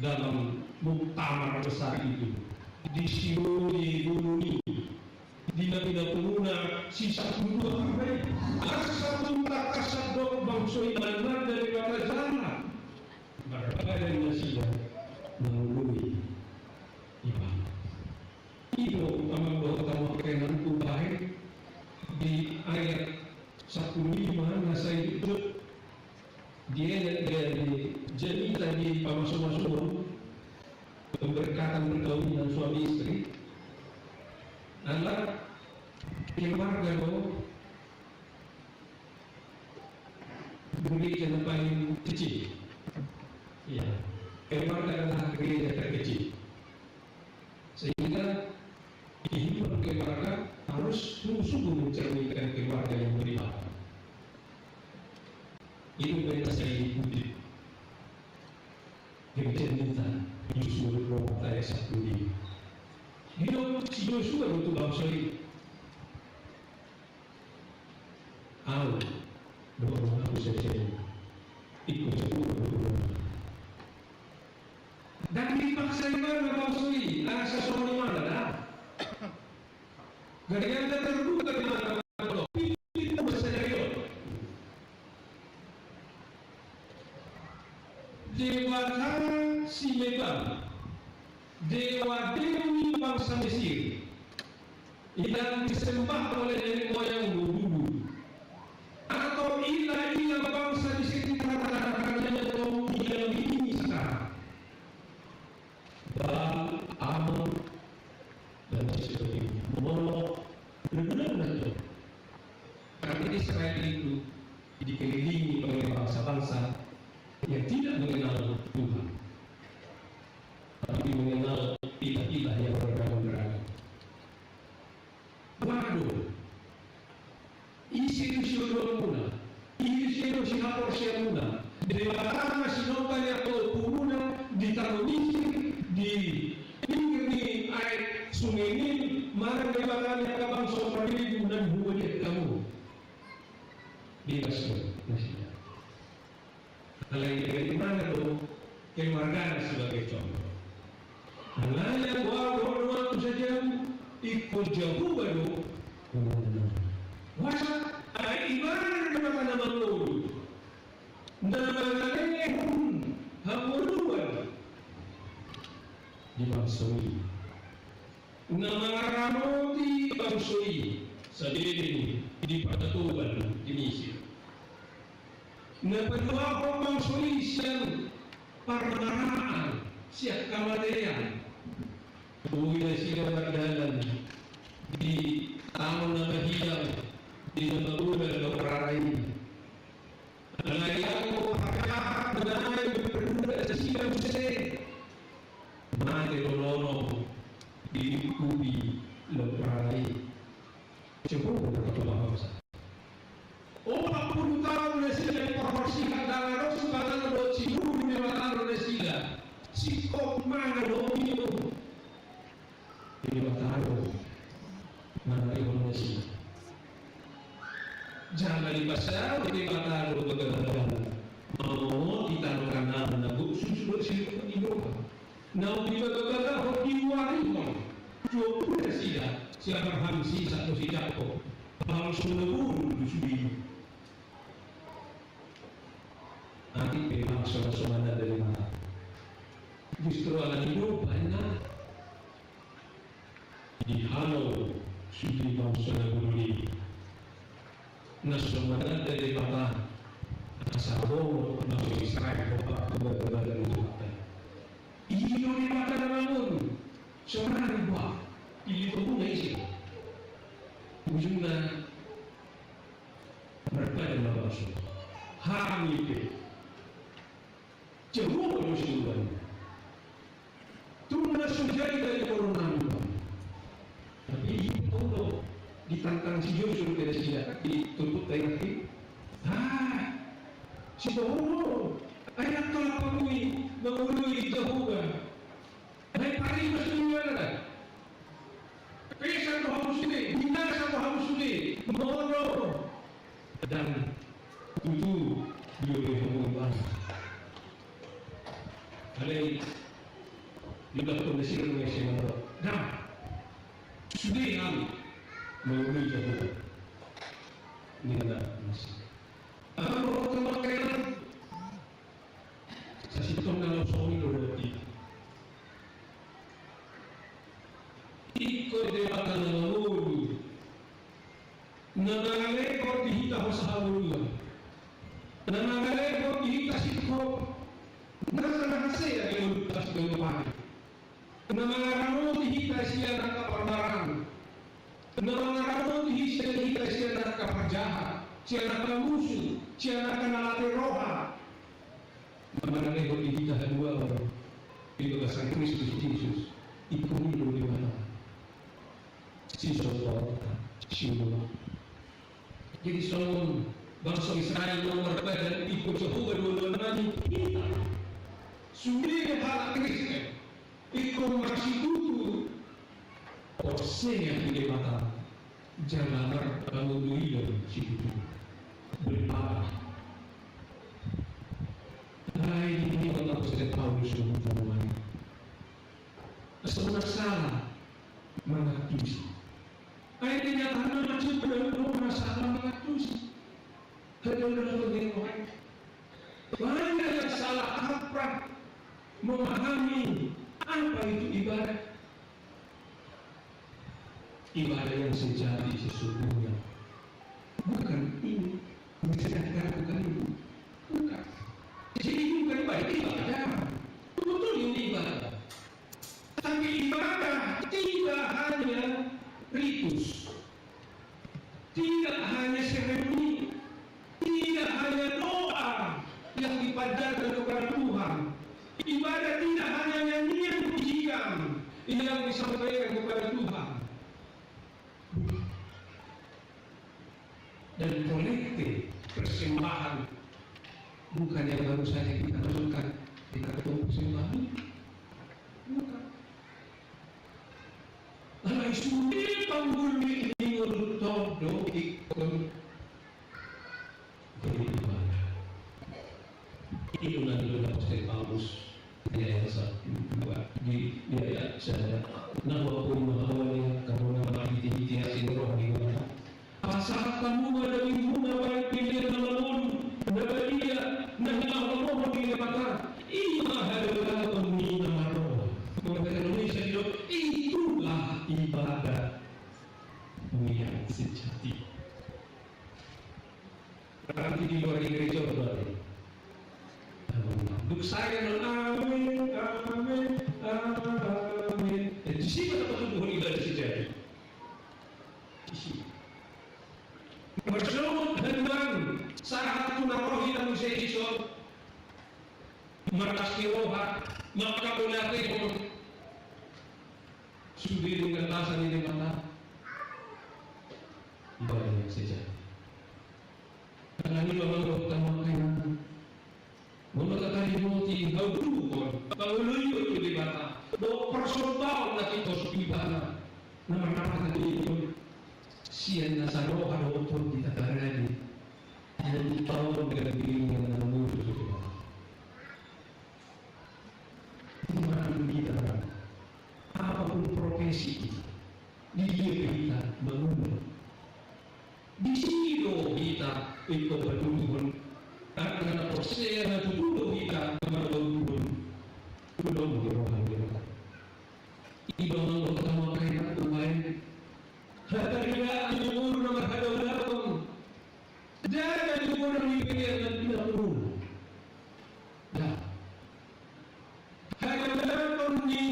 dalam muktamar besar itu di Sioni Gununi di Nabila Pengguna sisa dua hari asal tak kasar dok bangsa ibadah dari kata jalan berapa yang masih melalui ibadah itu amal doa kenan ubahe di ayat 15 nasa itu dia jadi tadi pamasuk-masuk pemberkatan perkawinan suami istri adalah keluarga lo gereja yang paling kecil. Ya, keluarga adalah gereja terkecil. Sehingga kehidupan keluarga harus sungguh-sungguh mencerminkan keluarga yang beribadah. Itu yang saya ikuti. Kecerdasan Yusuf Robert ayat 1 ini. Hidup si Yosua untuk bangsa ini. Al, doa aku saja ikut sepuluh. Dan dipaksa mana bangsa ini? Asa soal mana dah? Gara-gara terbuka di mana? Itu bersedia. Dewa si Medan, dewa dewi bangsa Mesir yang disembah oleh nenek moyang dulu, atau ilah-ilah bangsa di sekitar tanah-tanahnya yang tidak ini sekarang, Baal, Amon, dan sebagainya. Molok, benar-benar itu. Karena Israel itu dikelilingi oleh bangsa-bangsa yang tidak mengenal Tuhan, tapi mengenal ilah-ilah yang beragam-beragam. Waduh, isi muna, isi sinapor muna, dewa sinopanya atau pumuna ditaruh di pinggir air sungai Nil, mana dewakannya ke bangsa Israel dan hubungi kamu. Bebas nasinya. Kalau dari mana tuh keluarga sebagai contoh. Hanya waktu saja ikut jauh baru. Wasa ibarat nama nama lu. Nama hamuruan di Bangsoi. Nama Ramoti Bangsoi sendiri di Patatuan di Mesir. Napatuwa ko bang solisyan parmaraan siya kamalayan. Uwi na sila magdalan di tamang na mahiyang di namagunan ng parayin. Alayan ko kakakat na ay berperuda sa sila Jose. Mati lolono di kubi ng parayin. Siguro na katulong ako sa 40 tahun na sila ipaporsikan dalam roh sebagai roh siguro ni matalo na sila si mana roh niyo ini matalo mana roh na sila jangan dipasar di matalo kegagalan mau ditaruh kanan na susu sila ibu na dibagagal diwari mo cukup na sila siapa hamsi satu si Jakob harus menunggu di nanti memang suara-suara dari mana? Justru akan hidup banyak dihalau suci bangsa budi. Nasuara dari mana? Asal bangsa Israel bapak kebetulan itu. Hidup di mata bangun, suara ribuan, ini pun isi. Ujungnya mereka adalah bangsa. Hamil. Jauh bermusuhan. Tunda sujai dari corona juga. Tapi itu ditantang si Yusuf dari sini ditutup lagi. Si Bohong, ayat tolak pemui mengului Jehovah. Naik pari masih mana? Pesan Tuhan sudah, binasa Tuhan sudah, mono dan tujuh dioleh Allah. Alay juga kondisi Indonesia menurut. Nah, sudah yang menguji Jehovah. Ini ada masih. Apa orang makanan? Sa sitong dalam suami doroti. Iko de makanan nangalekor dihita masahaluluan, nangalekor dihita sikro, nanahasaya ilutas kelupan, nangarano dihita siya nakapardaran, nangarano dihita siya nakaparjahat, siya nakamusuh, siya nakanalate roha, nangalekor dihita hadua orang, itu kasih Kristus Yesus, ikunin di mana, si Solomon, jadi Solomon bangsa Israel nomor dan ikut Jehovah dua-duanya kita sudah hal Kristen ikut masih tutu orsen yang di mata jangan bertanggung dari situ berparah. Hai ini orang Kristen Paulus semuanya sebenarnya salah mengakui. Akhirnya tanah macam benar-benar masalah mengatus. Kadang-kadang begini, banyak yang salah kaprah memahami apa itu ibadah. Ibadah yang sejati sesungguhnya bukan ini, bukan ini, bukan. Jadi bukan ibadah, betul ini ibadah. Tapi ibadah tidak hanya ritus, tidak hanya seremoni, tidak hanya doa yang dipanjatkan kepada Tuhan. Ibadah tidak hanya nyanyian pujian yang disampaikan kepada Tuhan. Dan kolektif persembahan bukan yang baru saja kita lakukan di kartu persembahan, bukan. Alai sulit panggulmi ini urut todo ikon beribadah. Itulah dulu Apostel Paulus dia yang buat di ayat saya. Nama pun mahawalnya kamu nama hiti asin roh di mana. Asal kamu ada minggu nama pilih nama pun nama dia nama roh di mana. Ima adalah pemina roh. Bahasa Indonesia itulah ibadah yang sejati. Nanti di luar gereja berdoa. Untuk saya amin, amin, amin. Di sini dapat tubuh ibadah sejati. Di sini. Bersama dengan saat tunarohi dan musyaisor markas kiroha maka boleh sudah dengan tasan ini mata ibadah yang sejati. Karena ini memang utamakan mematakan himoti haudukon kalau lu di mata do personal na kita ibadah nama itu sian nasaro ada untuk kita karena dan tahun dengan bimbingan dan mulut itu dimana kita apapun profesi dia kita mengundur di sini kita itu bertumbuhan karena proses yang dulu kita bertumbuhan belum berubah ibadah utama kaitan Tuhan hadarilah umur nomor hadalakum jangan umur dipikir dan tidak perlu ya hadalakum di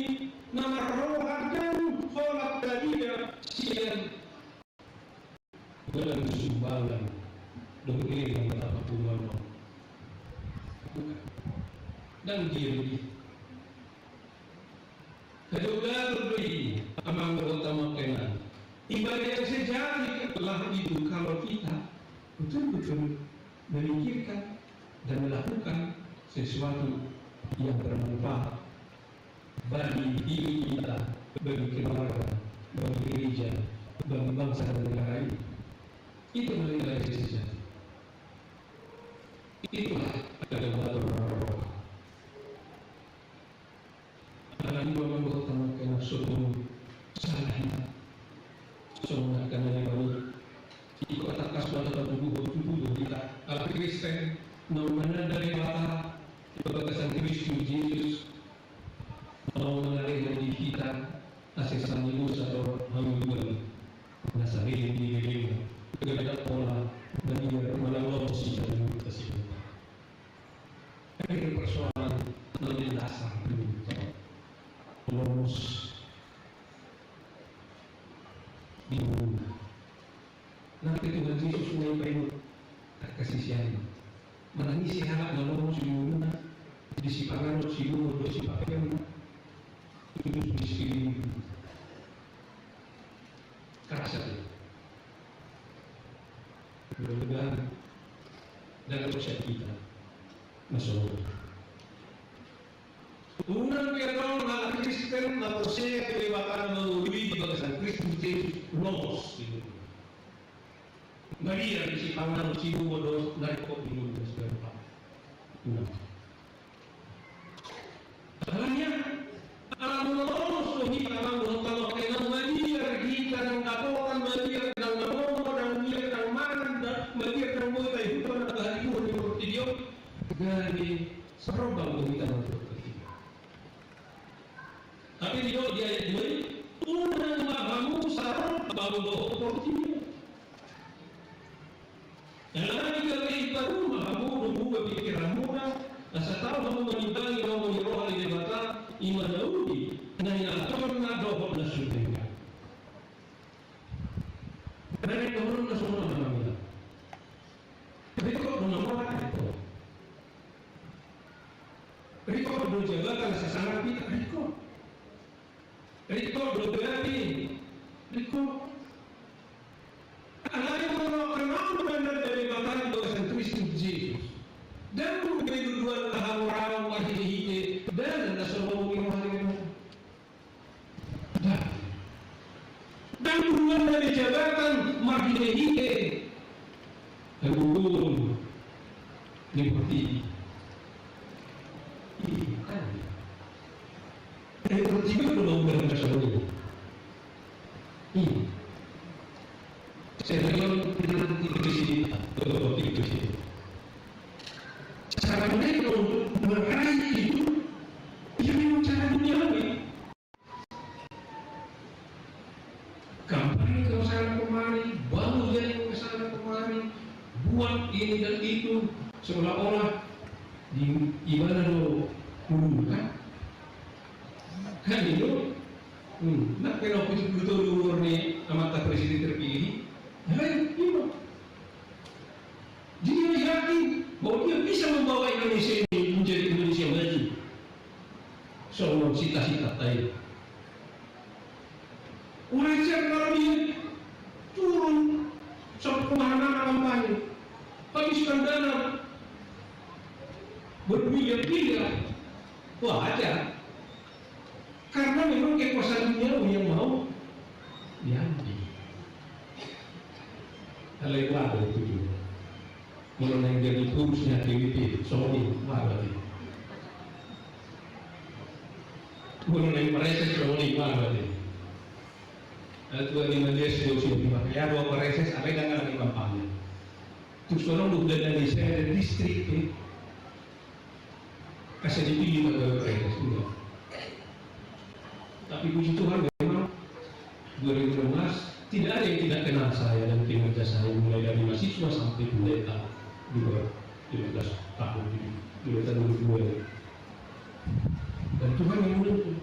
nomor rohakan kholat darinya siang dalam sumbangan dongeng yang betapa Tuhan dan dia begitu kedua berdui amang utama kenan ibadah yang sejati telah itu kalau kita betul-betul memikirkan dan melakukan sesuatu yang bermanfaat bagi diri kita, bagi keluarga, bagi gereja, bagi bangsa dan negara ini. Itulah ibadah yang sejati. Itulah adalah roh. Anak ibu mengutamakan suatu salahnya, semua karena yang ikut atas suatu tubuh kita. Kalau Kristen, namanya dari bapa, bapaksan Kristus Yesus, mau menarik dari kita, asesan Yesus atau hamil Nasarin di diri. Kepada dibunuh. Nanti Tuhan Yesus mulai penuh kasih siapa menangis anak ngomong si dibunuh di si pangan si dibunuh di si pakai itu di sini kerasa ya. Mudah-mudahan dalam usaha kita masuk. Unang pinakaw na Kristen na prosya kaliwatan ng uwi di bagasan Kristus Jesus Logos. Maria di sipangan sibu bodos dari kok bingung dan segala macam. Salahnya alam Logos lohi alam Logos kena Maria kita ng kapokan Maria ng namomo ng Maria ng man Maria ng boy tayo ito na kahalimuan ng Portillo dari serobang kita ng Portillo. Tapi dia ayat 2 unang mahamu sarap baru doa Portillo. Yang lain kali baru mahamu nunggu pikiran muda asa tahu kamu menimbangi kamu menyeroh di debata iman Daudi na inaton na doa na sudenga. Dari turun na semua namanya. Riko menampak itu. Riko berjabatan sesama kita Riko berberani Riko alai mengenal benar dari bahan dosen Kristus Yesus dan memberi dua orang wahidi dan nasional mungkin dan hubungan dari jabatan marhine terhubung seperti ini kan juga belum bermasalah ini saya bilang tidak presiden atau tidak presiden cara mereka untuk meraih itu ya memang cara duniawi kampanye ke sana kemari bangun jadi ke sana kemari buat ini dan itu seolah-olah di ibadah lo kan itu nak kalau betul murni amata presiden terpilih itu dia yakin bahwa dia bisa membawa Indonesia ini menjadi Indonesia maju soal cita-cita tadi wajar kalau dia turun sampai kemana-mana kampanye habiskan dana bermiliar-miliar wajar karena memang kekuasaan dunia yang mau diambil. Kalau itu ada itu juga. Mulai yang jadi kurusnya TWP, Sony, berarti. Mulai yang mereses Sony, berarti. Itu di majelis dosis dipakai. Ya dua mereses, ada yang nggak ada kampanye. Terus orang udah dari saya ada distrik, kasih dipilih pada mereses juga. Tapi puji Tuhan memang 2016 tidak ada yang tidak kenal saya dan kinerja saya mulai dari mahasiswa sampai pendeta di bawah 15 tahun di pendeta 22 dan Tuhan yang menuntut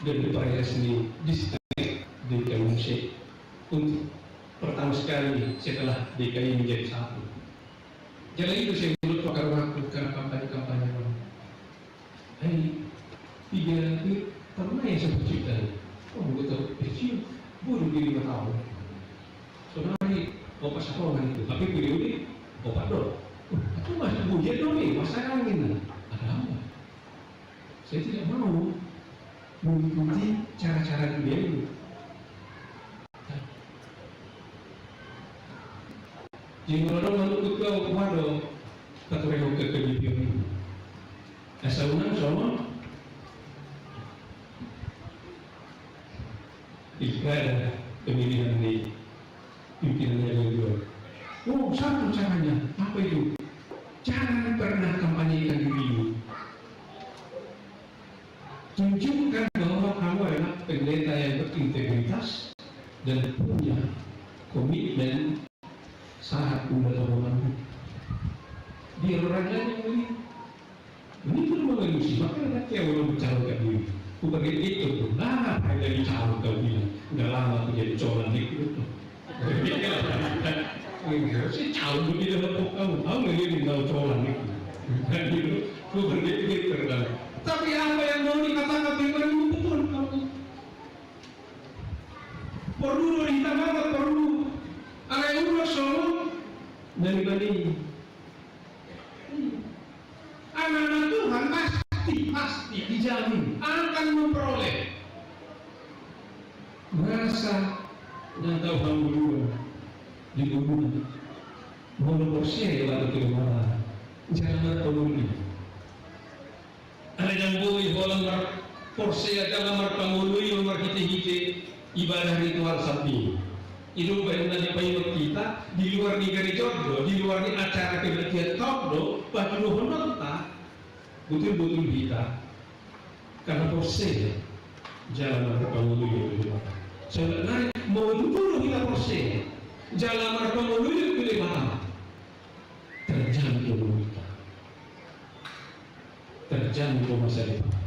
dan dipercaya sendiri distrik DKI Musik untuk pertama sekali setelah DKI menjadi satu. Jadi itu saya menurut pakar melakukan kampanye-kampanye tiga itu pernah yang saya cerita betul kecil baru di 5 tahun sebenarnya opak sekolah itu tapi periode opak dong itu masih hujan dong nih masa angin ada apa saya tidak mau mengikuti cara-cara dia ini jadi orang menurut kau waduh tak perlu ke kebibian ini asal unang sama ibadah pemilihan di pimpinannya yang kedua. Oh, satu caranya. Apa itu? Jangan pernah kampanyekan dirimu. Tunjukkan bahwa kamu adalah pendeta yang berintegritas dan punya komitmen sangat umat orang. Biar orang lain yang melihat. Ini pun mengelusi, maka nanti orang bercalonkan diri. Bukan itu tuh, nah lagi calon kau bilang, udah lama aku jadi calon itu tuh. Si calon begitu kamu nggak jadi tahu calon itu. Dan itu, bukan itu terkadang. Tapi apa yang mau dikatakan pribadi betul kamu. Perlu ditambah perlu. Ada yang udah solo dari bani. Anak-anak Tuhan pasti dijamin akan memperoleh merasa dan tahu alhamdulillah di bumi monoporsi ya waktu kemana jangan terlalu ada yang boleh bolang porsi dalam marpamului nomor kita ibadah ritual sapi itu benar di payung kita di luar negara jodoh di luar acara kebetulan jodoh bahkan honor betul-betul kita karena proses jalan marpamului itu sebenarnya mau dulu kita proses jalan marpamului itu lewat terjangkau kita terjangkau masa depan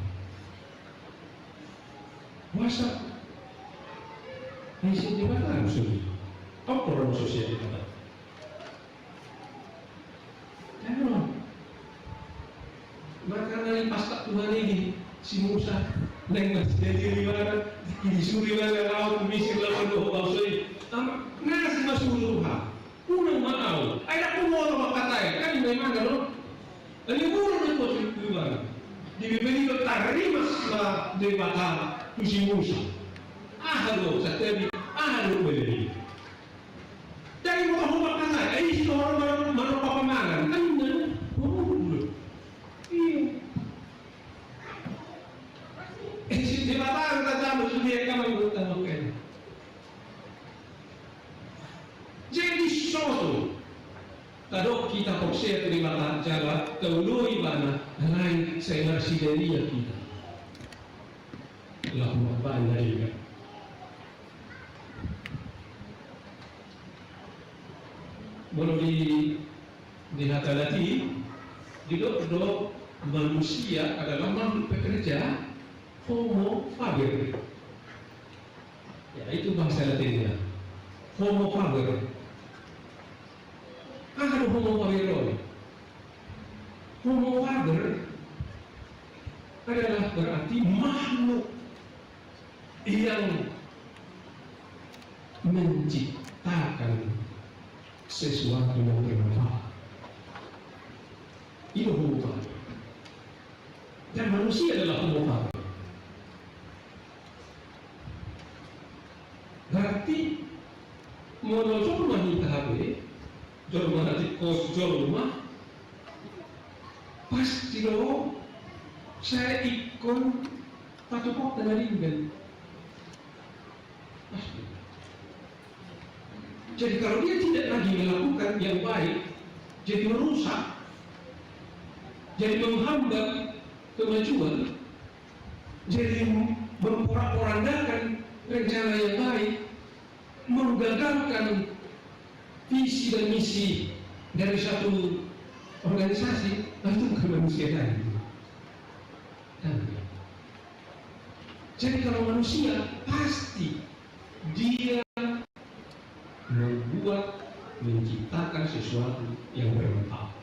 masa ini sih mana sudah apa orang sosial kita jangan maka dari pasca Tuhan ini si Musa neng masih jadi mana di suri mana laut misir lawan doa bausai nasi masuk Tuhan unang mau ada kumur makatai kan di mana lo ini murah itu Tuhan di bibir itu terima dari mata si Musa lo setiap lo beli dari muka makatai ini orang mana pamangan kan di mata kita tahu sudah kamu bertahan. Jadi suatu kalau kita fokusnya di mata jalan terlalu mana lain saya sideria kita. Lama banyak juga. Boleh dihati-hati di dok manusia adalah makhluk pekerja. Homo faber, ya itu bahasa Latinnya. Homo faber. Ada homo faber. Homo faber adalah berarti makhluk yang menciptakan sesuatu yang bermanfaat. Itu homo faber. Dan manusia adalah homo faber. Berarti menurut wanita HB, jorma nanti kos jorma, pasti lo saya ikon satu kok dari ini. Jadi kalau dia tidak lagi melakukan yang baik, jadi merusak, jadi menghambat kemajuan, jadi memporak-porandakan rencana yang baik, menggagalkan visi dan misi dari satu organisasi, itu bukan manusia lagi. Jadi kalau manusia pasti dia menciptakan sesuatu yang bermanfaat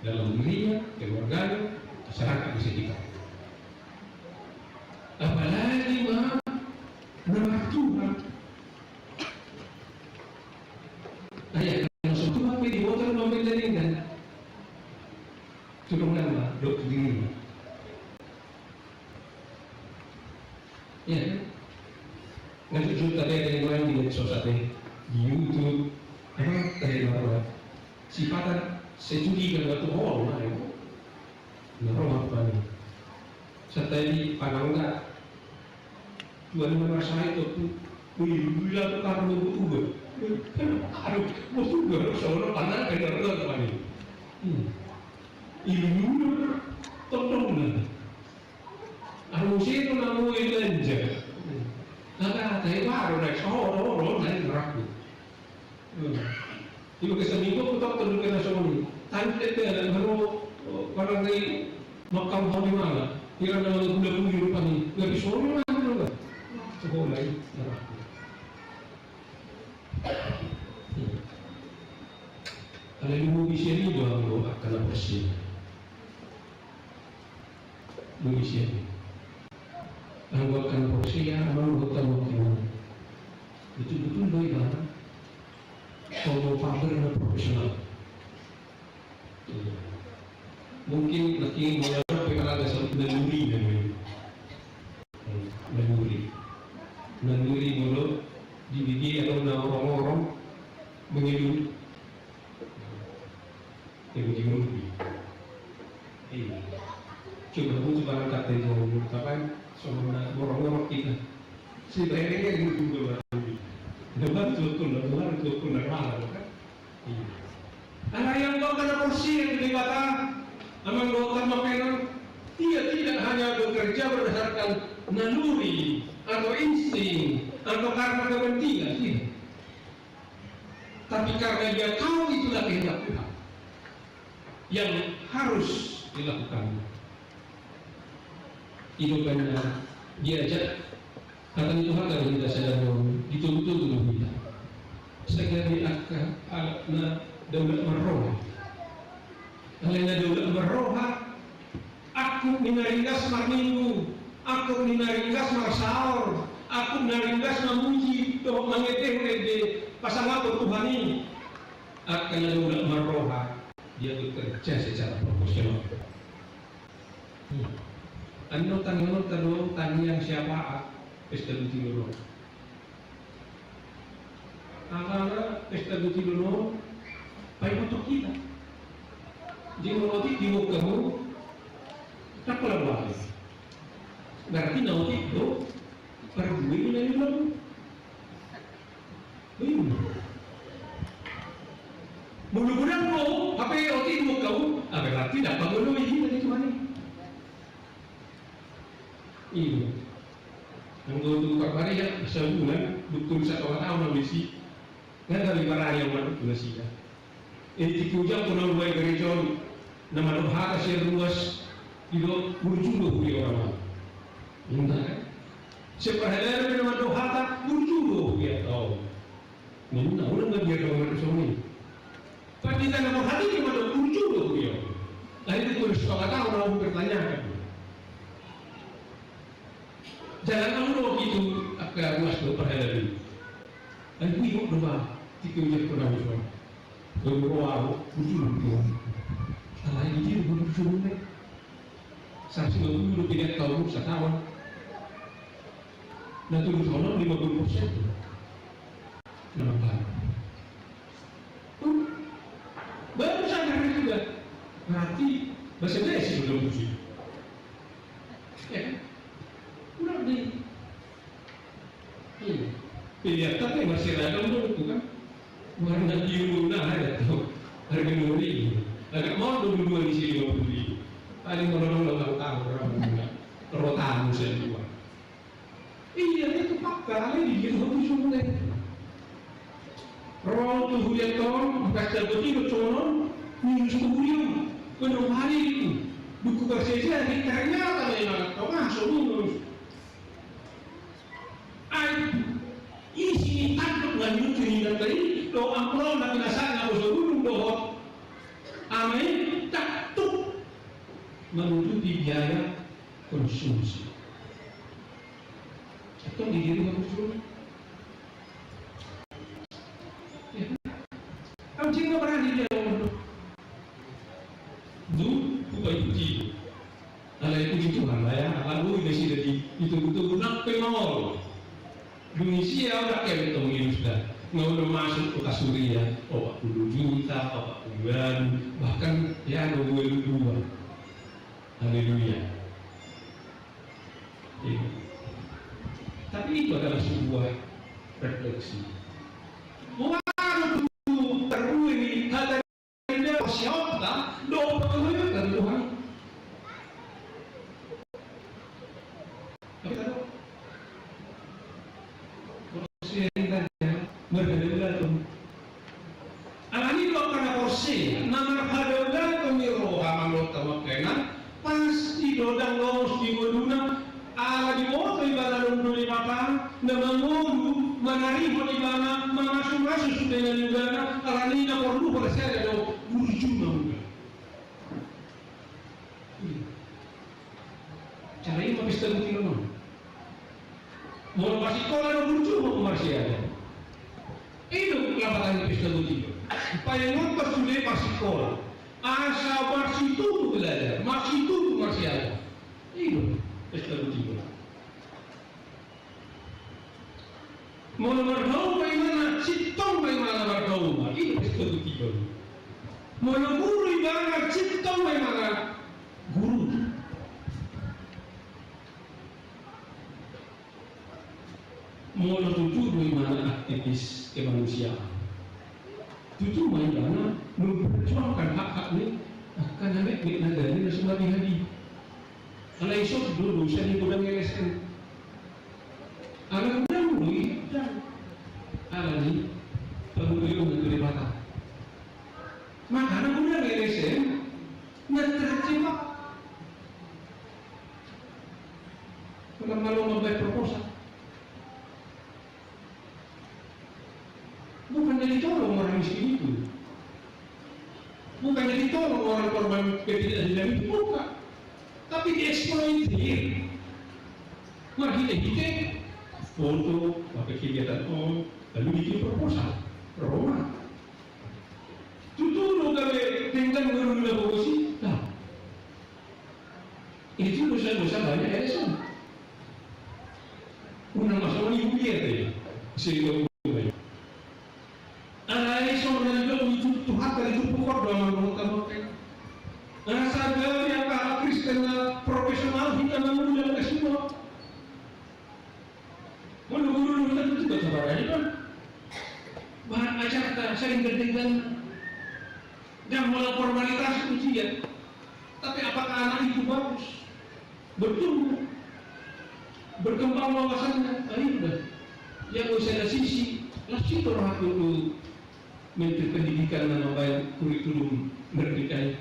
dalam dirinya, keluarganya, masyarakat di sekitar. Apalagi nama Tuhan. Ayah, kalau Tuhan pilih motor mobil dari kan, turun nama dokter diri. Ya, nanti juga ada yang lain di medsos di YouTube, dari mana? Sifatan sejudi kan batu orang lah itu, normal apa nih? Setelah panangga Tuhan merasa itu bila tukar menunggu aduh musuh gue seorang anak yang ada apa nih ilmu tolong harus itu namu ilanja ada baru naik seorang naik ragu ibu keseminggu kita terus kena seorang tadi kita baru orang dari makam Habimala Kira naman gula-gula yung pani. Gabi solo na ako nga. Sekolah darah. Kalau ibu bisa ni doang lo akan bersih. Ibu bisa ni. Anggapkan bersih ya, anggapkan waktu. Betul-betul baik lah. Kalau father dan profesional. Mungkin lagi mengajar perkara dasar naluri naluri mulut di gigi atau orang-orang menghidup yang mulut. Coba pun sebarang kata yang apa sama orang-orang kita. Sebenarnya itu juga debat betul kan? Anak yang kau kena kursi yang dibata, aman dokter makanan, dia tidak hanya bekerja berdasarkan naluri atau insting atau karena kepentingan, tidak. Tapi karena dia tahu itulah kehendak Tuhan yang harus dilakukan. Hidupnya diajak, kata Tuhan kalau kita sadar dituntut untuk kita. Saya kira akan daulat marroha. Alena daulat marroha, aku minaringkas marminggu, aku minaringkas marsaur, aku minaringkas memuji, doa mengeteh pasangan Tuhan ini. Akan daulat marroha, dia bekerja secara profesional. Anu tanya yang siapa? Pesta Butilono. Karena pesta Butilono baik untuk kita. Jika nanti di kamu tak pelabuhan. Berarti nanti itu pergi dari lalu. Mudah-mudahan kau apa yang nanti di kamu, berarti dapat melalui dari Tuhan ini. Iya. Yang untuk kabar ya sebulan betul 1 tahun habisi. Nggak ada libaran yang mana betul sih ya. Ini tikujang pun mulai gereja nama doa kasih ruas itu berjumlah beli orang. Enggak kan? Seperhatian nama doa tak berjumlah dia tahu. Nggak orang nggak biar orang itu ini. Pada nama hati dia mana berjumlah dia. Lalu itu terus kalau tahu orang bertanyakan. Jangan Allah itu akan ruas perhatian. Dan ibu doa tikujang pun habis. Berdoa berjumlah. Salah ini berjumlah. Saksi dulu tidak tahu setawan. Nanti bersono 50%. Kenapa? Baru sadar juga. Berarti bahasa Indonesia belum puji. Ya, kurang deh. Iya, tapi masih ada itu kan. Warna biru nah ada tuh harga nuri agak mau 22 di sini 50.000 paling mau tahu orang rotan saya jual iya itu pakar ini dia harus mulai roll tuh hujan ton bekas terbetul conon minus kemudian penuh hari itu buku bersisa di ternyata memang kau masuk minus ini sini takut nggak nyuci dan tadi doa ampun dan binasanya usul doa amin takut menutupi biaya konsumsi itu di diri konsumsi kamu cinta berani dia untuk bukan itu ala itu Tuhan lah ya lalu ini sudah itu betul-betul penol Indonesia udah kayak betul sudah nggak masuk ke Kasuria, 40 juta, 40 bulan, bahkan ya 22. Haleluya. Tapi itu adalah sebuah refleksi. Waduh, terus ini kata dia siapa? Doa kan Tuhan. Tapi kalau berhadapan alani lo karena porsi nama hadapan pemiru amal lo tawakkena pasti dodang lo di na mangulu manarimo di mana masuk dengan negara alani na perlu bersama do burju mangga. Cara ini mapista mungkin no. Mau masih sekolah do burju mau masih ada. Itu kelabatan pista mungkin. Paling pas sudah masih sekolah. Asa masih itu belajar, masih itu masih ada. Itu pista mungkin. Mau bergaul bagaimana, citong bagaimana bergaul, itu pesta mungkin. Mau guru ibarat citong bagaimana guru. Mau tujuh bagaimana aktivis kemanusiaan. Tujuh bagaimana memperjuangkan hak-hak ini akan ambil negara ini semua dihadi. Kalau esok dulu saya di gudang LSM. Alam gudang dulu dan alami pengurus negeri Batak. Maka anak gudang LSM terjebak. Kalau malu membuat proposal. Bukan jadi tolong orang miskin itu, bukan jadi tolong orang korban ketidakadilan itu, bukan, tapi dieksploitir. Mari kita foto, pakai kegiatan lalu bikin proposal, Roma. Tutur gawe tinggal menurut posisi, nah itu dosa-dosa banyak ya son. Una masalah ibu dia tadi, sehingga Tuhan dari itu pokok dalam mengutamakan. Sadar yang para Kristen profesional kita mengulang ke semua. Guru-guru kita itu juga saudara kan. Bahan acara sering berdengan dan mulai formalitas ujian. Tapi apakah anak itu bagus? Bertumbuh, berkembang wawasannya? Ayo yang usia sisi, lah situ orang dulu. Menteri Pendidikan dan membayar kurikulum merdeka.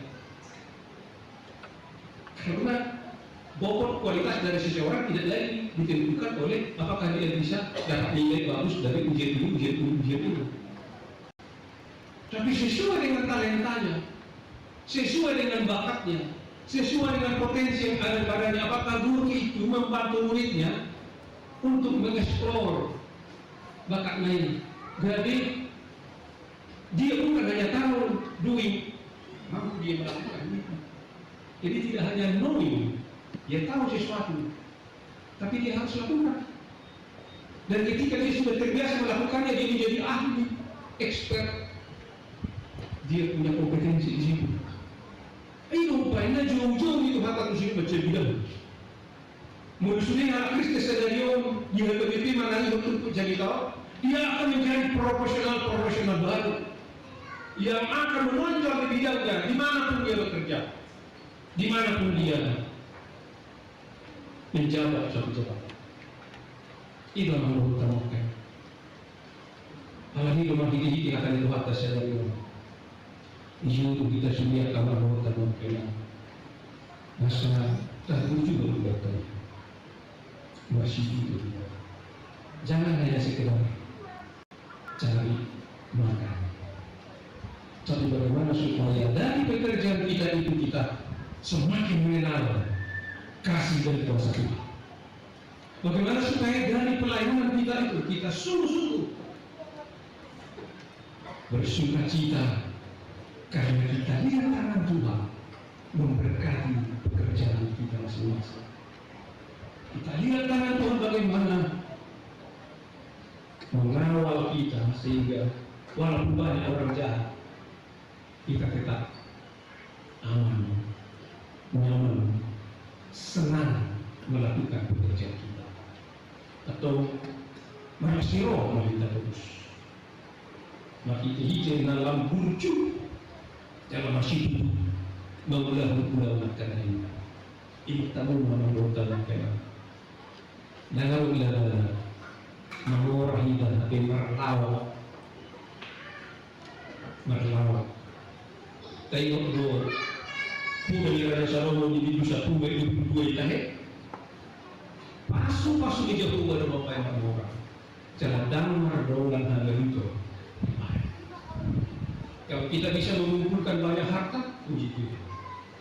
Karena bobot kualitas dari seseorang tidak lagi ditentukan oleh apakah dia bisa dapat nilai bagus dari ujian ini. Tapi sesuai dengan talentanya, sesuai dengan bakatnya, sesuai dengan potensi yang ada padanya. Apakah guru itu membantu muridnya untuk mengeksplor bakatnya ini? Jadi dia bukan hanya tahu doing, mampu dia melakukan itu. Jadi tidak hanya knowing, dia tahu sesuatu, tapi dia harus lakukan. Dan ketika dia sudah terbiasa melakukannya, dia menjadi ahli, expert. Dia punya kompetensi di situ. Itu upaya jauh-jauh itu hata kusik baca bidang. Musuhnya anak Kristus sedarion, dia KBP mana untuk jadi tahu, dia akan menjadi profesional baru yang akan menonjol di bidangnya dimanapun dia bekerja, dimanapun dia menjabat suatu jabatan. Itu yang perlu utamakan. Apalagi rumah hidi akan itu atas saya dari rumah. Itu kita sudah kamar utamakan. Masa terwujud berubah masih itu. Jangan hanya sekedar cari makan. Tapi bagaimana supaya dari pekerjaan kita itu kita semakin mengenal kasih dan kuasa Tuhan. Bagaimana supaya dari pelayanan kita itu kita sungguh-sungguh bersuka cita karena kita lihat tangan Tuhan memberkati pekerjaan kita masing-masing. Kita lihat tangan Tuhan bagaimana mengawal kita sehingga walaupun banyak orang jahat, kita tetap aman, nyaman, senang melakukan pekerjaan kita. Atau masih roh melintas terus. Maki hijau dalam burju dalam masih itu mengulang-ulang karena ini tamu mengulang karena dalam ulang mengurangi dan merlawak. Tengok dua Puga Raja Salomo di Dusa Puga 22 itahe pasu-pasu di jauh ada bapak yang orang jalan damar dolan harga itu. Kalau kita bisa mengumpulkan banyak harta, puji Tuhan.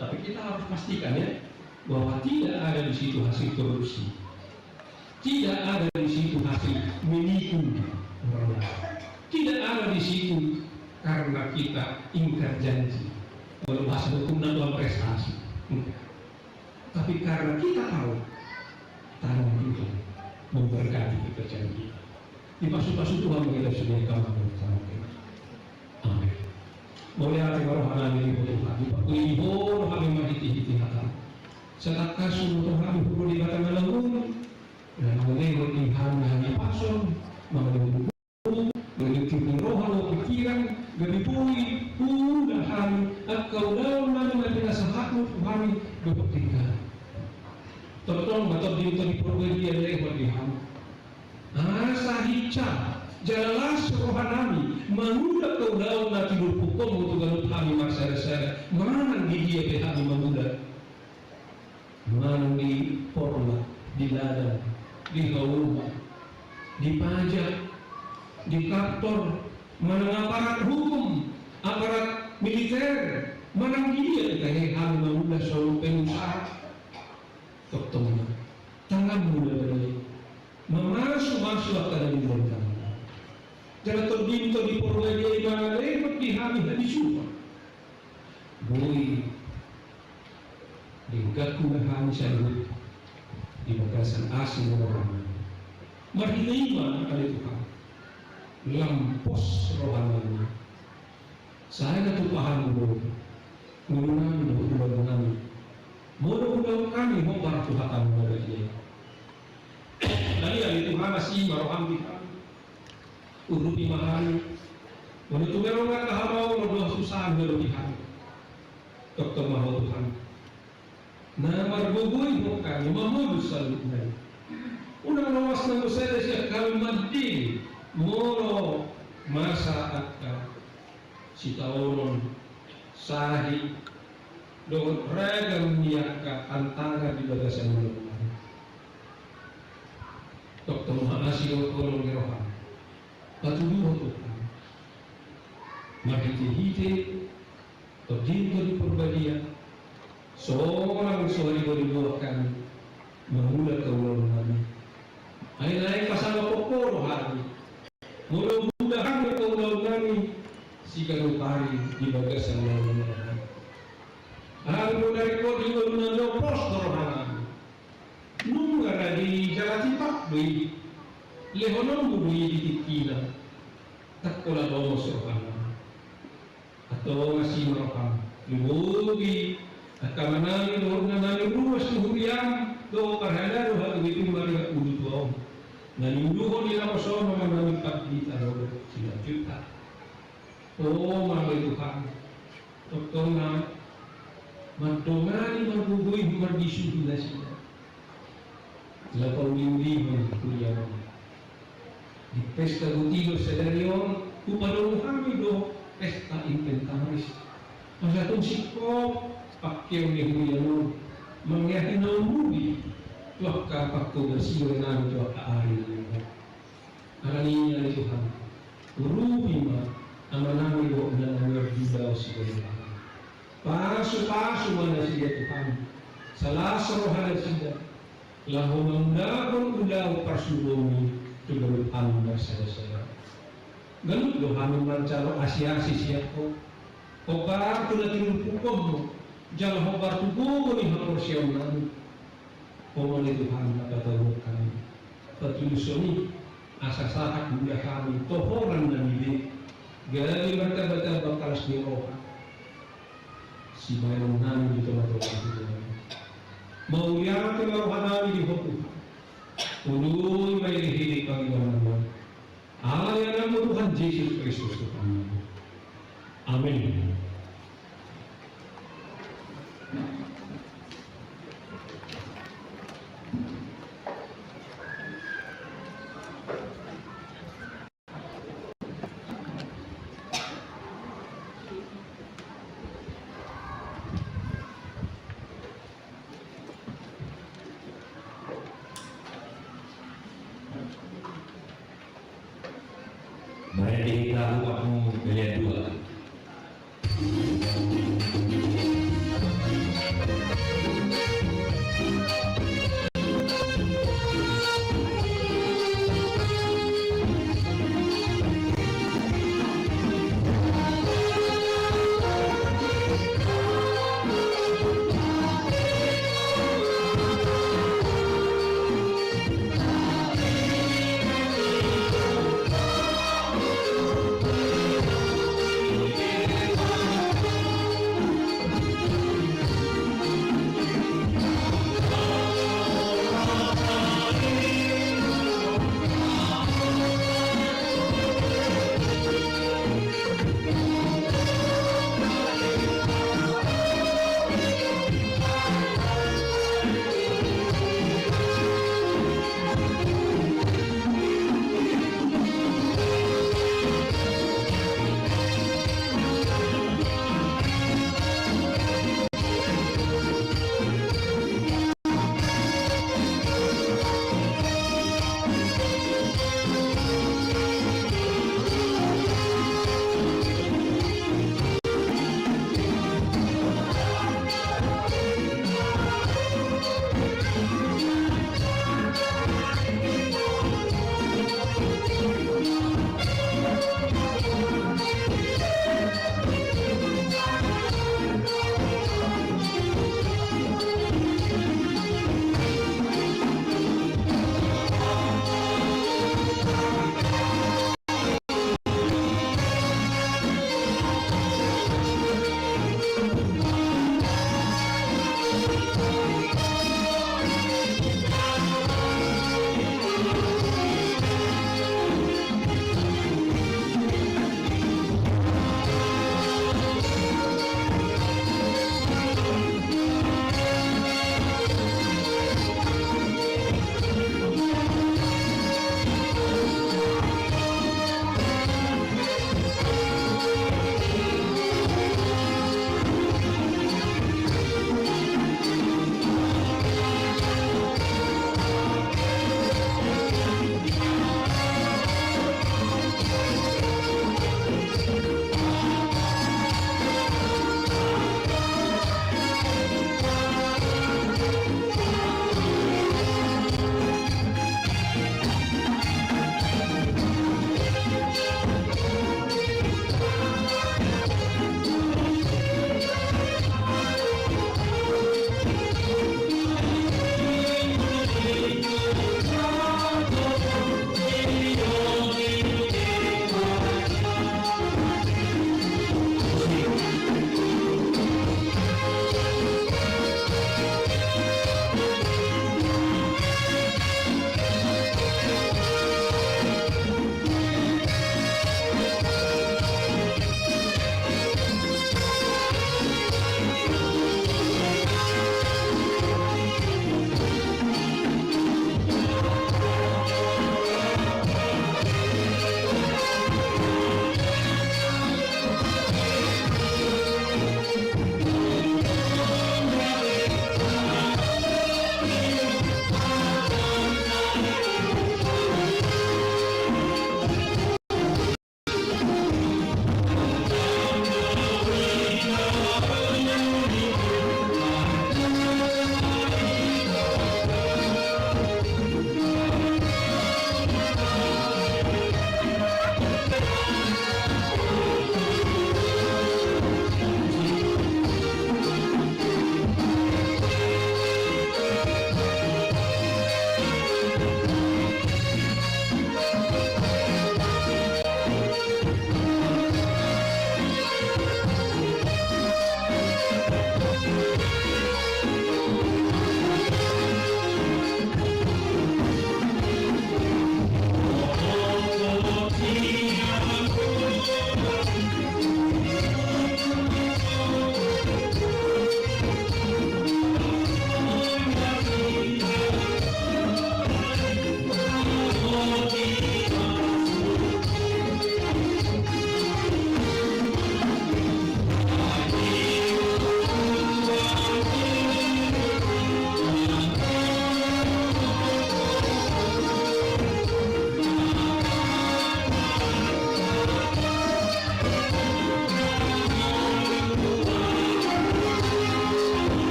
Tapi kita harus pastikan ya bahwa tidak ada di situ hasil korupsi, tidak ada di situ hasil menipu orang lain, tidak ada di situ karena kita ingkar janji, bahasa hukum dan prestasi. Tapi karena kita tahu tangan itu memberkati pekerjaan kita. Di pasu-pasu Tuhan kita sediakan bersama kita. Amin. Boleh hati rohani ini Tuhan. Ibu rohani mahiti hati. Setak kasu Tuhan ibu di batang lalu dan mengenai Tuhan hanya pasong mengenai buku mengenai rohani pikiran dari pui dan hari kau dalam nama dengan sahatmu Tuhan berpetingkat. Tolong atau di program dia lewat di ham. Asa hicap jelas rohanami manuda kau daun na tidur hukum untuk galut kami masyarakat mana di dia behami manuda mana di porla di ladang di hauma di pajak di kantor mana aparat hukum aparat militer mana dia kayak kami manuda selalu pengusaha ketemu tangan muda dari masuk akan diberitahu. Jangan terbintu di portfolio di mana lewat di hari dan disuruh. Boy, lingkar kumahan saya di bagasan asing orang. Marhilaiman ada Tuhan. Lampos rohani. Saya tu paham dulu. Mengenai hubungan mudah-mudahan kami membantu Tuhan kepada dia. Lalu yang itu masih maroham kita, urupi mahal, menutup merongan kahamau berdoa susah berlebihan. Dokter mahal Tuhan. Nama bergugui bukan, memudus salutnya. Unang lawas ng usada siya kalmadin, moro masa atka, si taonon, sahi, doon ragam niya ka antanga di bagasan mo. Dokter Mahasi o kolong gerohan. Patuloy Tuhan. Makikihite o dito di perbadian. Seorang beribuakan mengulat ke ulang nabi. Ay naik pasal pokoro hari. Mudah-mudahan ke ulang nabi si kanupari di bagasan ulang nabi. Aku dari kau di ulang nabi postor nabi. Nung ada di jalan tipak doi lehonon budoi di tikina tak pola bawa sohana atau masih meroham lugi akan menangi doa nani ruas tuhurian doa perhada doa itu mari udu tuau nani udu di lapas sono menangi pagi taruh sila juta oh mari Tuhan doktorna mantongani marbugui mardisu dinasida lapau liuri kuliah di pesta gutigo sedarion upadong kami do pesta inventaris masa tungsiko pakyo ni kuliah mangyahin na umuwi tuwak ka pakko bersiyo namin tuwak kaari namin araninya ni Tuhan urupi ma ang namin do na nangyardidaw siguro paso-paso man na siya Tuhan sa lasrohan na siya lahu mengdagon udaw parsubungi tuloy anda saya. Ganun lo hamin mancalo asyasi siya ko. Hobar tu na tinupukom mo. Jal hobar tu bumo ni hapor siya namin. Pumali Tuhan na katawag kami. Patulusoni asasahat mula kami. Tohoran na nili. Gani bata-bata bakalas ni Roha. Si mayroon namin dito na tuwag. Maulihan ko na rohan namin di Tuhan. Tuloy may lihilig Panginoon naman. Alayan ang Tuhan Jesus Kristus Tuhan. Amen. Mari kita wakmu kalian dua.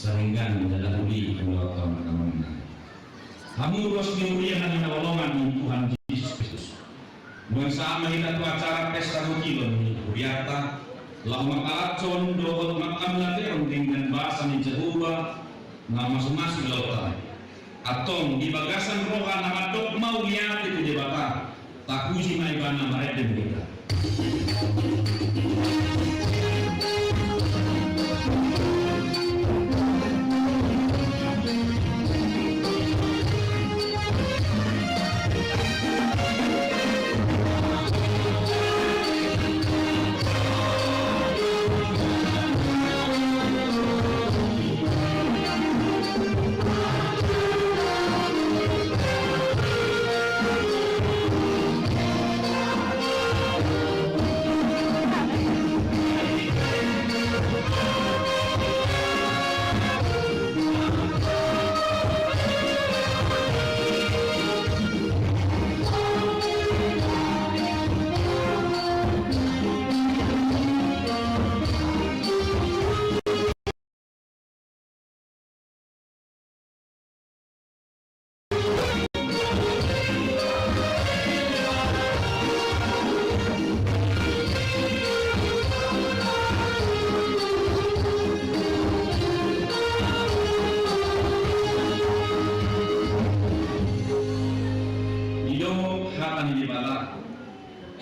sehingga mendadak uli pulau kawan-kawan. Hamu ruas mulia dan nawalongan Tuhan Yesus Kristus. Bersama kita tu acara pesta mukilon ni kuriata, lau makalacon dohot makam late dengan bahasa ni Jehovah nama masuk lautan. Atong di bagasan roha nama dok mau lihat itu jebata, tak puji maibana mereka mereka.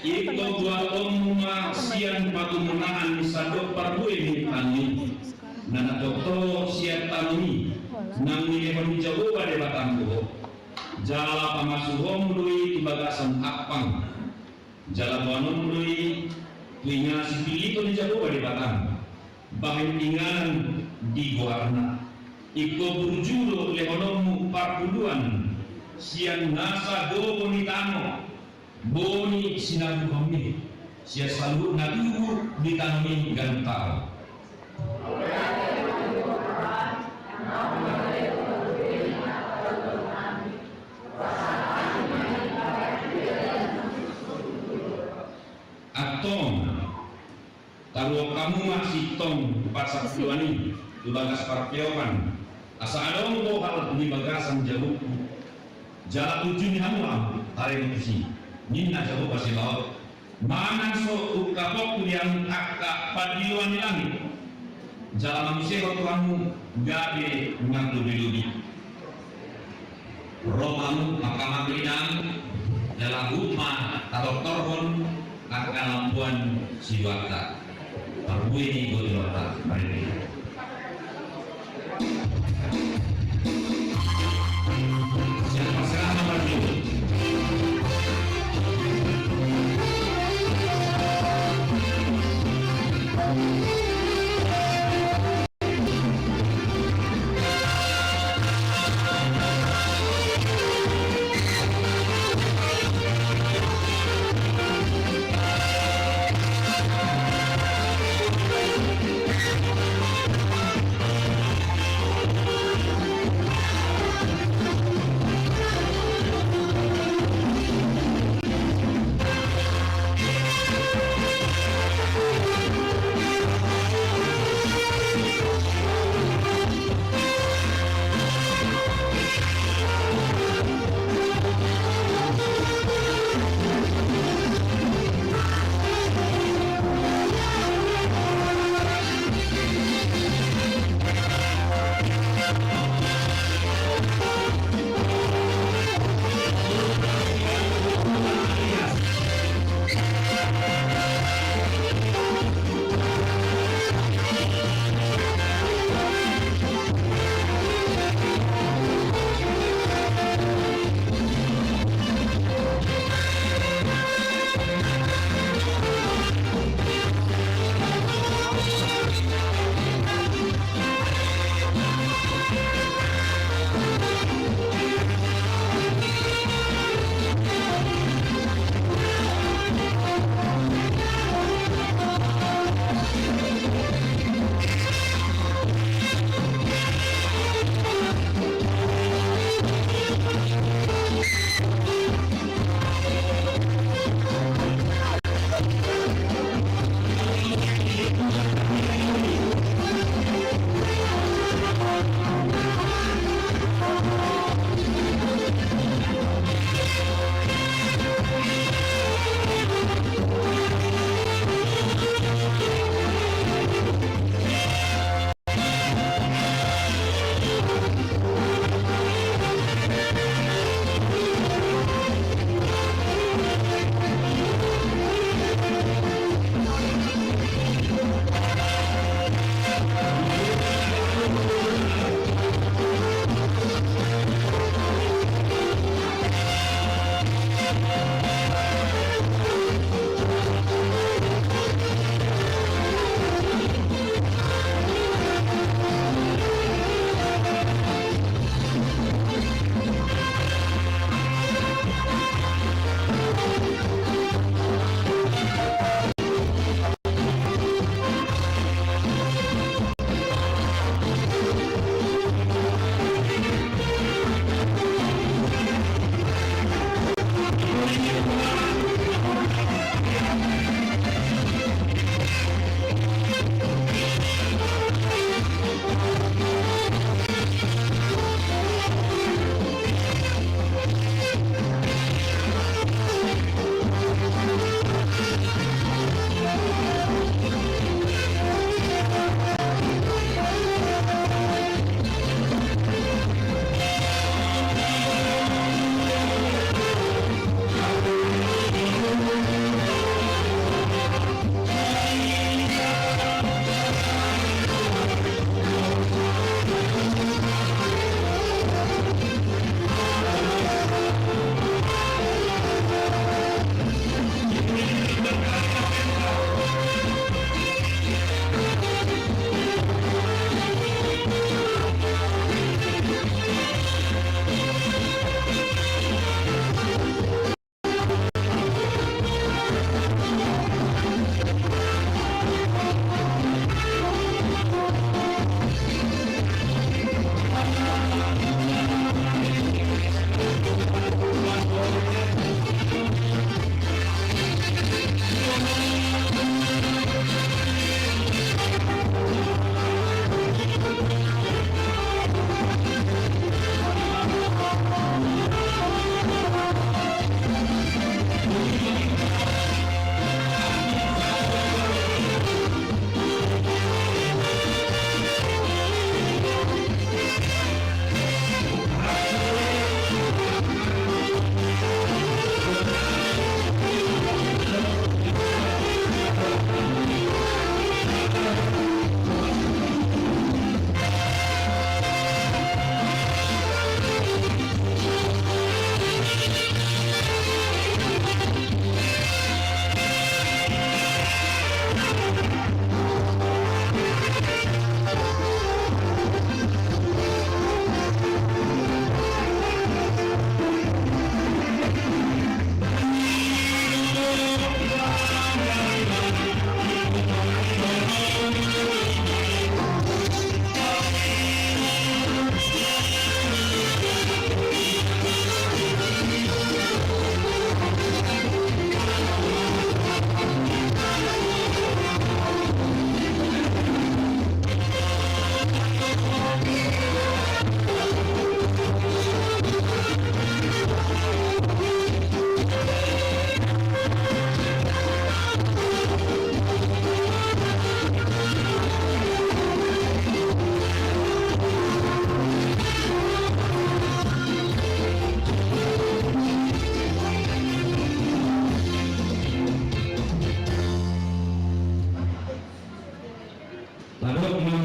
Ito dua omma siang patumunaan sadok parbuy ni tani na doktor siang tani nang nilehon Jawa de Batambo jala pamasuhom lui tibagasan apang jala banon lui tuinya sipilito ni Jawa de Batam bahin tinganan di Goarna iko burjulo lehonomu parpuluan siang nasa do bonitano boni sinabu kami sia selalu naduhu ditanami gantau atong kalau kamu masih tong 41 ini di bagas parpiokan asa adong ko hal di bagasan jauh jalan tujuh ni hamu hari ini Nina jauh pasti laut. Mana so ukapok yang akak padiluan di langit. Jalan manusia waktu kamu gabe mengang lubi-lubi. Romamu mahkamah bidang dalam hukma atau torhon akan lampuan siwata. Parbu ini golota hari ini. Siapa serah nomor 2.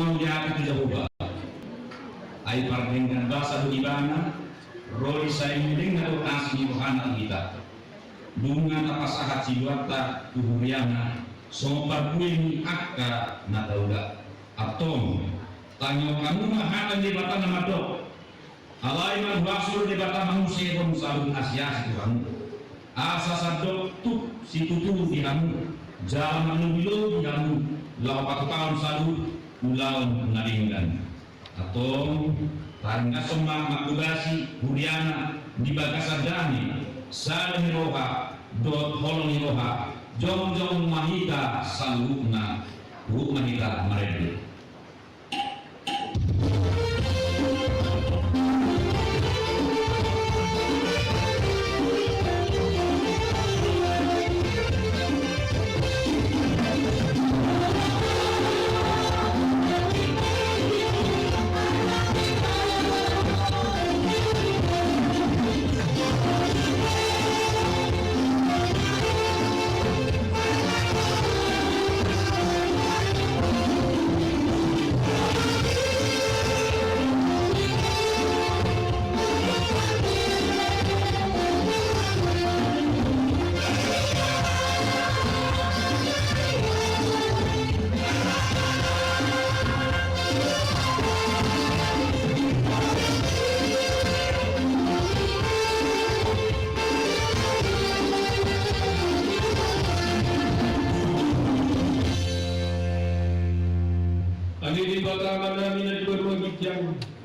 mau dia itu Jehovah. Ai dengan bahasa Ibana, roli saya dengan kasih Yohana kita. Dungan apa sahat siwata kuhuriana, sobat kuini akka natauda. Atom, tanyo kamu mahal di bata nama dok. Alai man basul di bata manusia pun sabun asia situ kamu. Asa sadok tuh si tutu di kamu. Jalan menubilo di kamu. Lau 4 tahun sadu ulaun ngadinggan. Atau tarangga soma makubasi huriana di bagasadani salih roha dot holong roha jong jong mahita salukna bu mahita marede.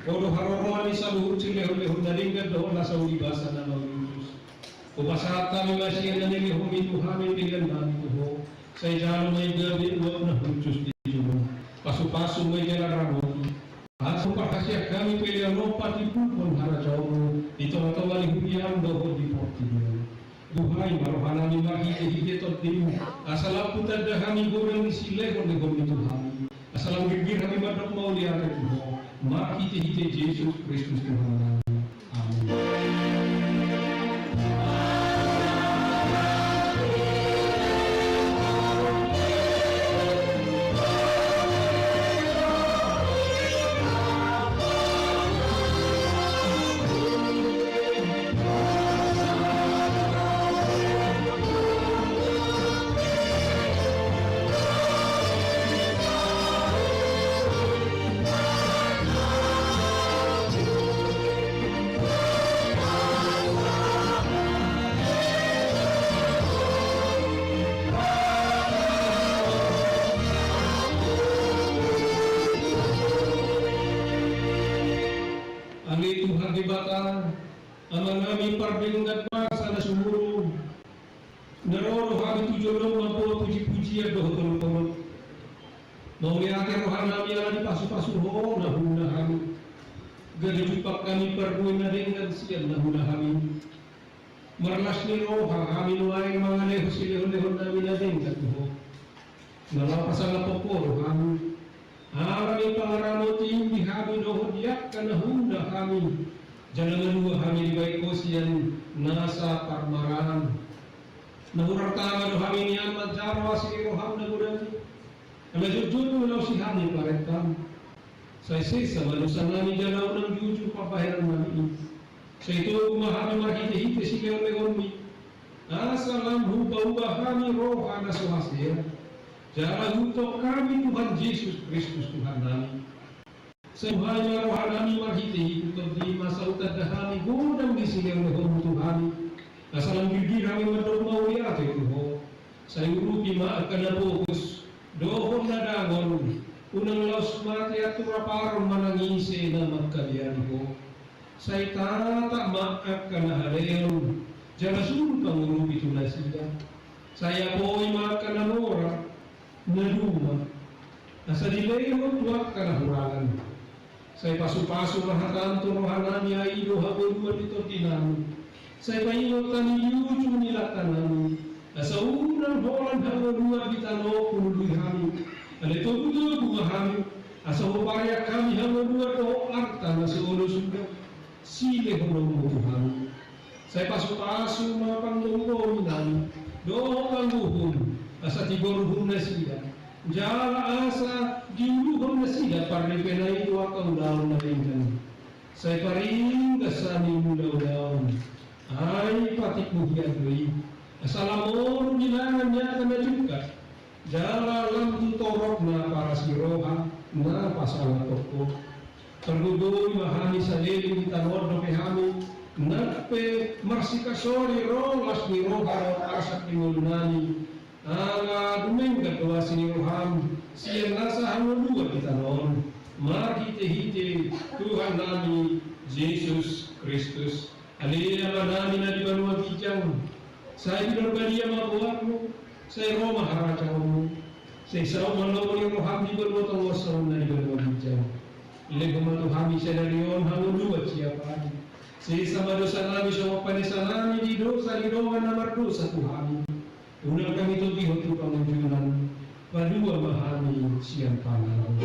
Odo haroroni saluhur cile oleh hundalingan doh la sauri basa na mawinus. Upasata mengasihan na nili humin muhamin dengan nami tuho. Saya jalan may gabi uap na huncus di juno. Pasu-pasu may jalan ramon. Asal perhasiak kami pilih lompat di pun hara jauh. Di tengah-tengah di hujan doh di portido. Duhai marohanami magi ehige totimu. Asal aku tada kami goreng di sile oleh kami Tuhan. Asal gigir kami badok mau lihat Tuhan. Mari kita Yesus Kristus Tuhan. Amin. Pardenggat masa na sumuro naroro kami tujolong mampu puji-pujian doh teman-teman mau lihat rohanami ala di pasu-pasu ho na huna kami gadi jupak kami perbuin na dengan sian na huna kami merlas ni roha kami nuay mga leho silihon-lehon namin na dengan ho nalapasan na poporo kami arami pangarano tinggi kami doh diak ka na huna kami. Jangan dua kami baik kosian nasa parmaran. Nahurang tangan kami ni amat jarwa si roham na gudani. Kami jujur ulau si kami paretam. Saya sisa manusia kami jalaw ng jujur papahiran kami. Saya itu kumahami mahiti-hiti si leon mi. Asalam hubah-ubah kami roha na suhasir. Jala hutok kami Tuhan Yesus Kristus Tuhan kami. Semuanya rohanami mahiti untuk di masa utara kami gudang di sini oleh Tuhan. Asalam gigi kami mendok mau lihat itu ho. Saya urupi akan fokus. Dohon na dangon. Unang laos mati at turaparon manangisi na magkalian ho. Saya tata akan haleon. Jangan suruh pengurupi tulad sila. Saya po'y makan na mora. Naduma. Asa dilayo tuwak ka na hurangan. Saya pasu-pasu rahatan tu rohanami aido habudua dito tinami. Saya paingot kami yuju nilatanami. Asa unang holan habudua ditano kunului kami. Alito budo bunga kami. Asa upaya kami habudua to arta na seolo sudah. Sile hono Tuhan. Saya pasu-pasu mapangdunggo nami. Doh pangguhun. Asa tigoruhun na siya. Jala asa Diuluhan na sila paripenay ko akong daon na rin. Say paring kasani mula daon. Ay pati kuhiyan rin. Asalamon nilangan niya ka na juga. Jalalang tutorok na para si Roha na pasalatok ko. Tergudoy mahani sa liling tanod na pehami. Nagpe marsikasori ro las ni Roha asak ni Ngulunani. Dumeng kedua sini Roham siang nasa hangun dua kita non. Mari hite Tuhan nami Yesus Kristus. Alila manami na di banua bijang. Saya bilang badia mabuatmu. Saya Roma haracamu. Saya sao manloponi Roham di banua tangosau na di banua bijang. Ile kematu hami senarion hangun dua siapa. Saya sama dosa nami sama panesa nami di dosa nomor dosa Tuhan. Unang kami ito dihotu pangunjunan padua mahami siang pangalan.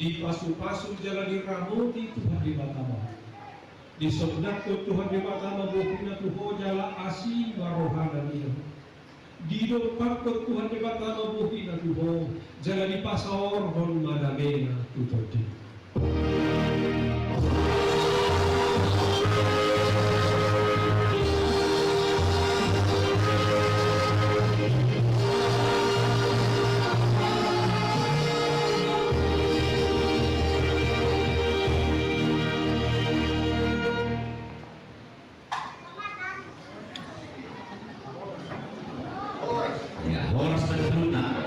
Di pasu-pasu jalan di ramoti Tuhan di Batama. Di sobnak Tuhan di Batama bukina Tuhan jala asi warohana dia. Di dopak Tuhan di Batama bukina Tuhan jala di pasor hon madamena tutoti. Horas terluna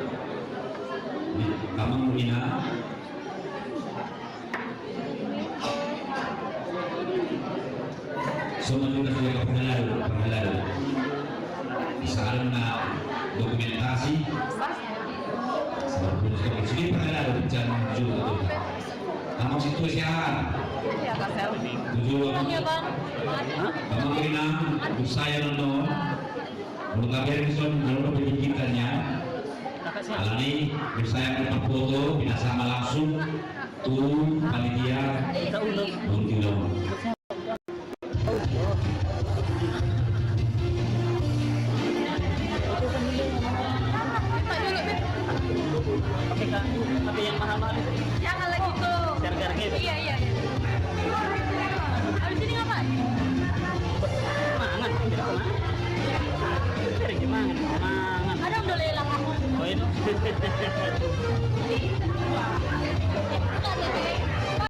kamang ina sumatunda sa panghalal isaalam na dokumentasi sige panghalal dyan juga kamang situasyan tujuan kamang ina saya nonton Mengkabarkan kalau pendidikannya, alani saya dapat foto, tidak sama langsung turun panitia untuk Tapi yang mahal-mahal itu. Jangan lagi tuh. Harga-harga itu. Iya. Habis ini ngapain? Mangan, tidak kemana? Mangan. Ada udah lelang aku. Oh ini.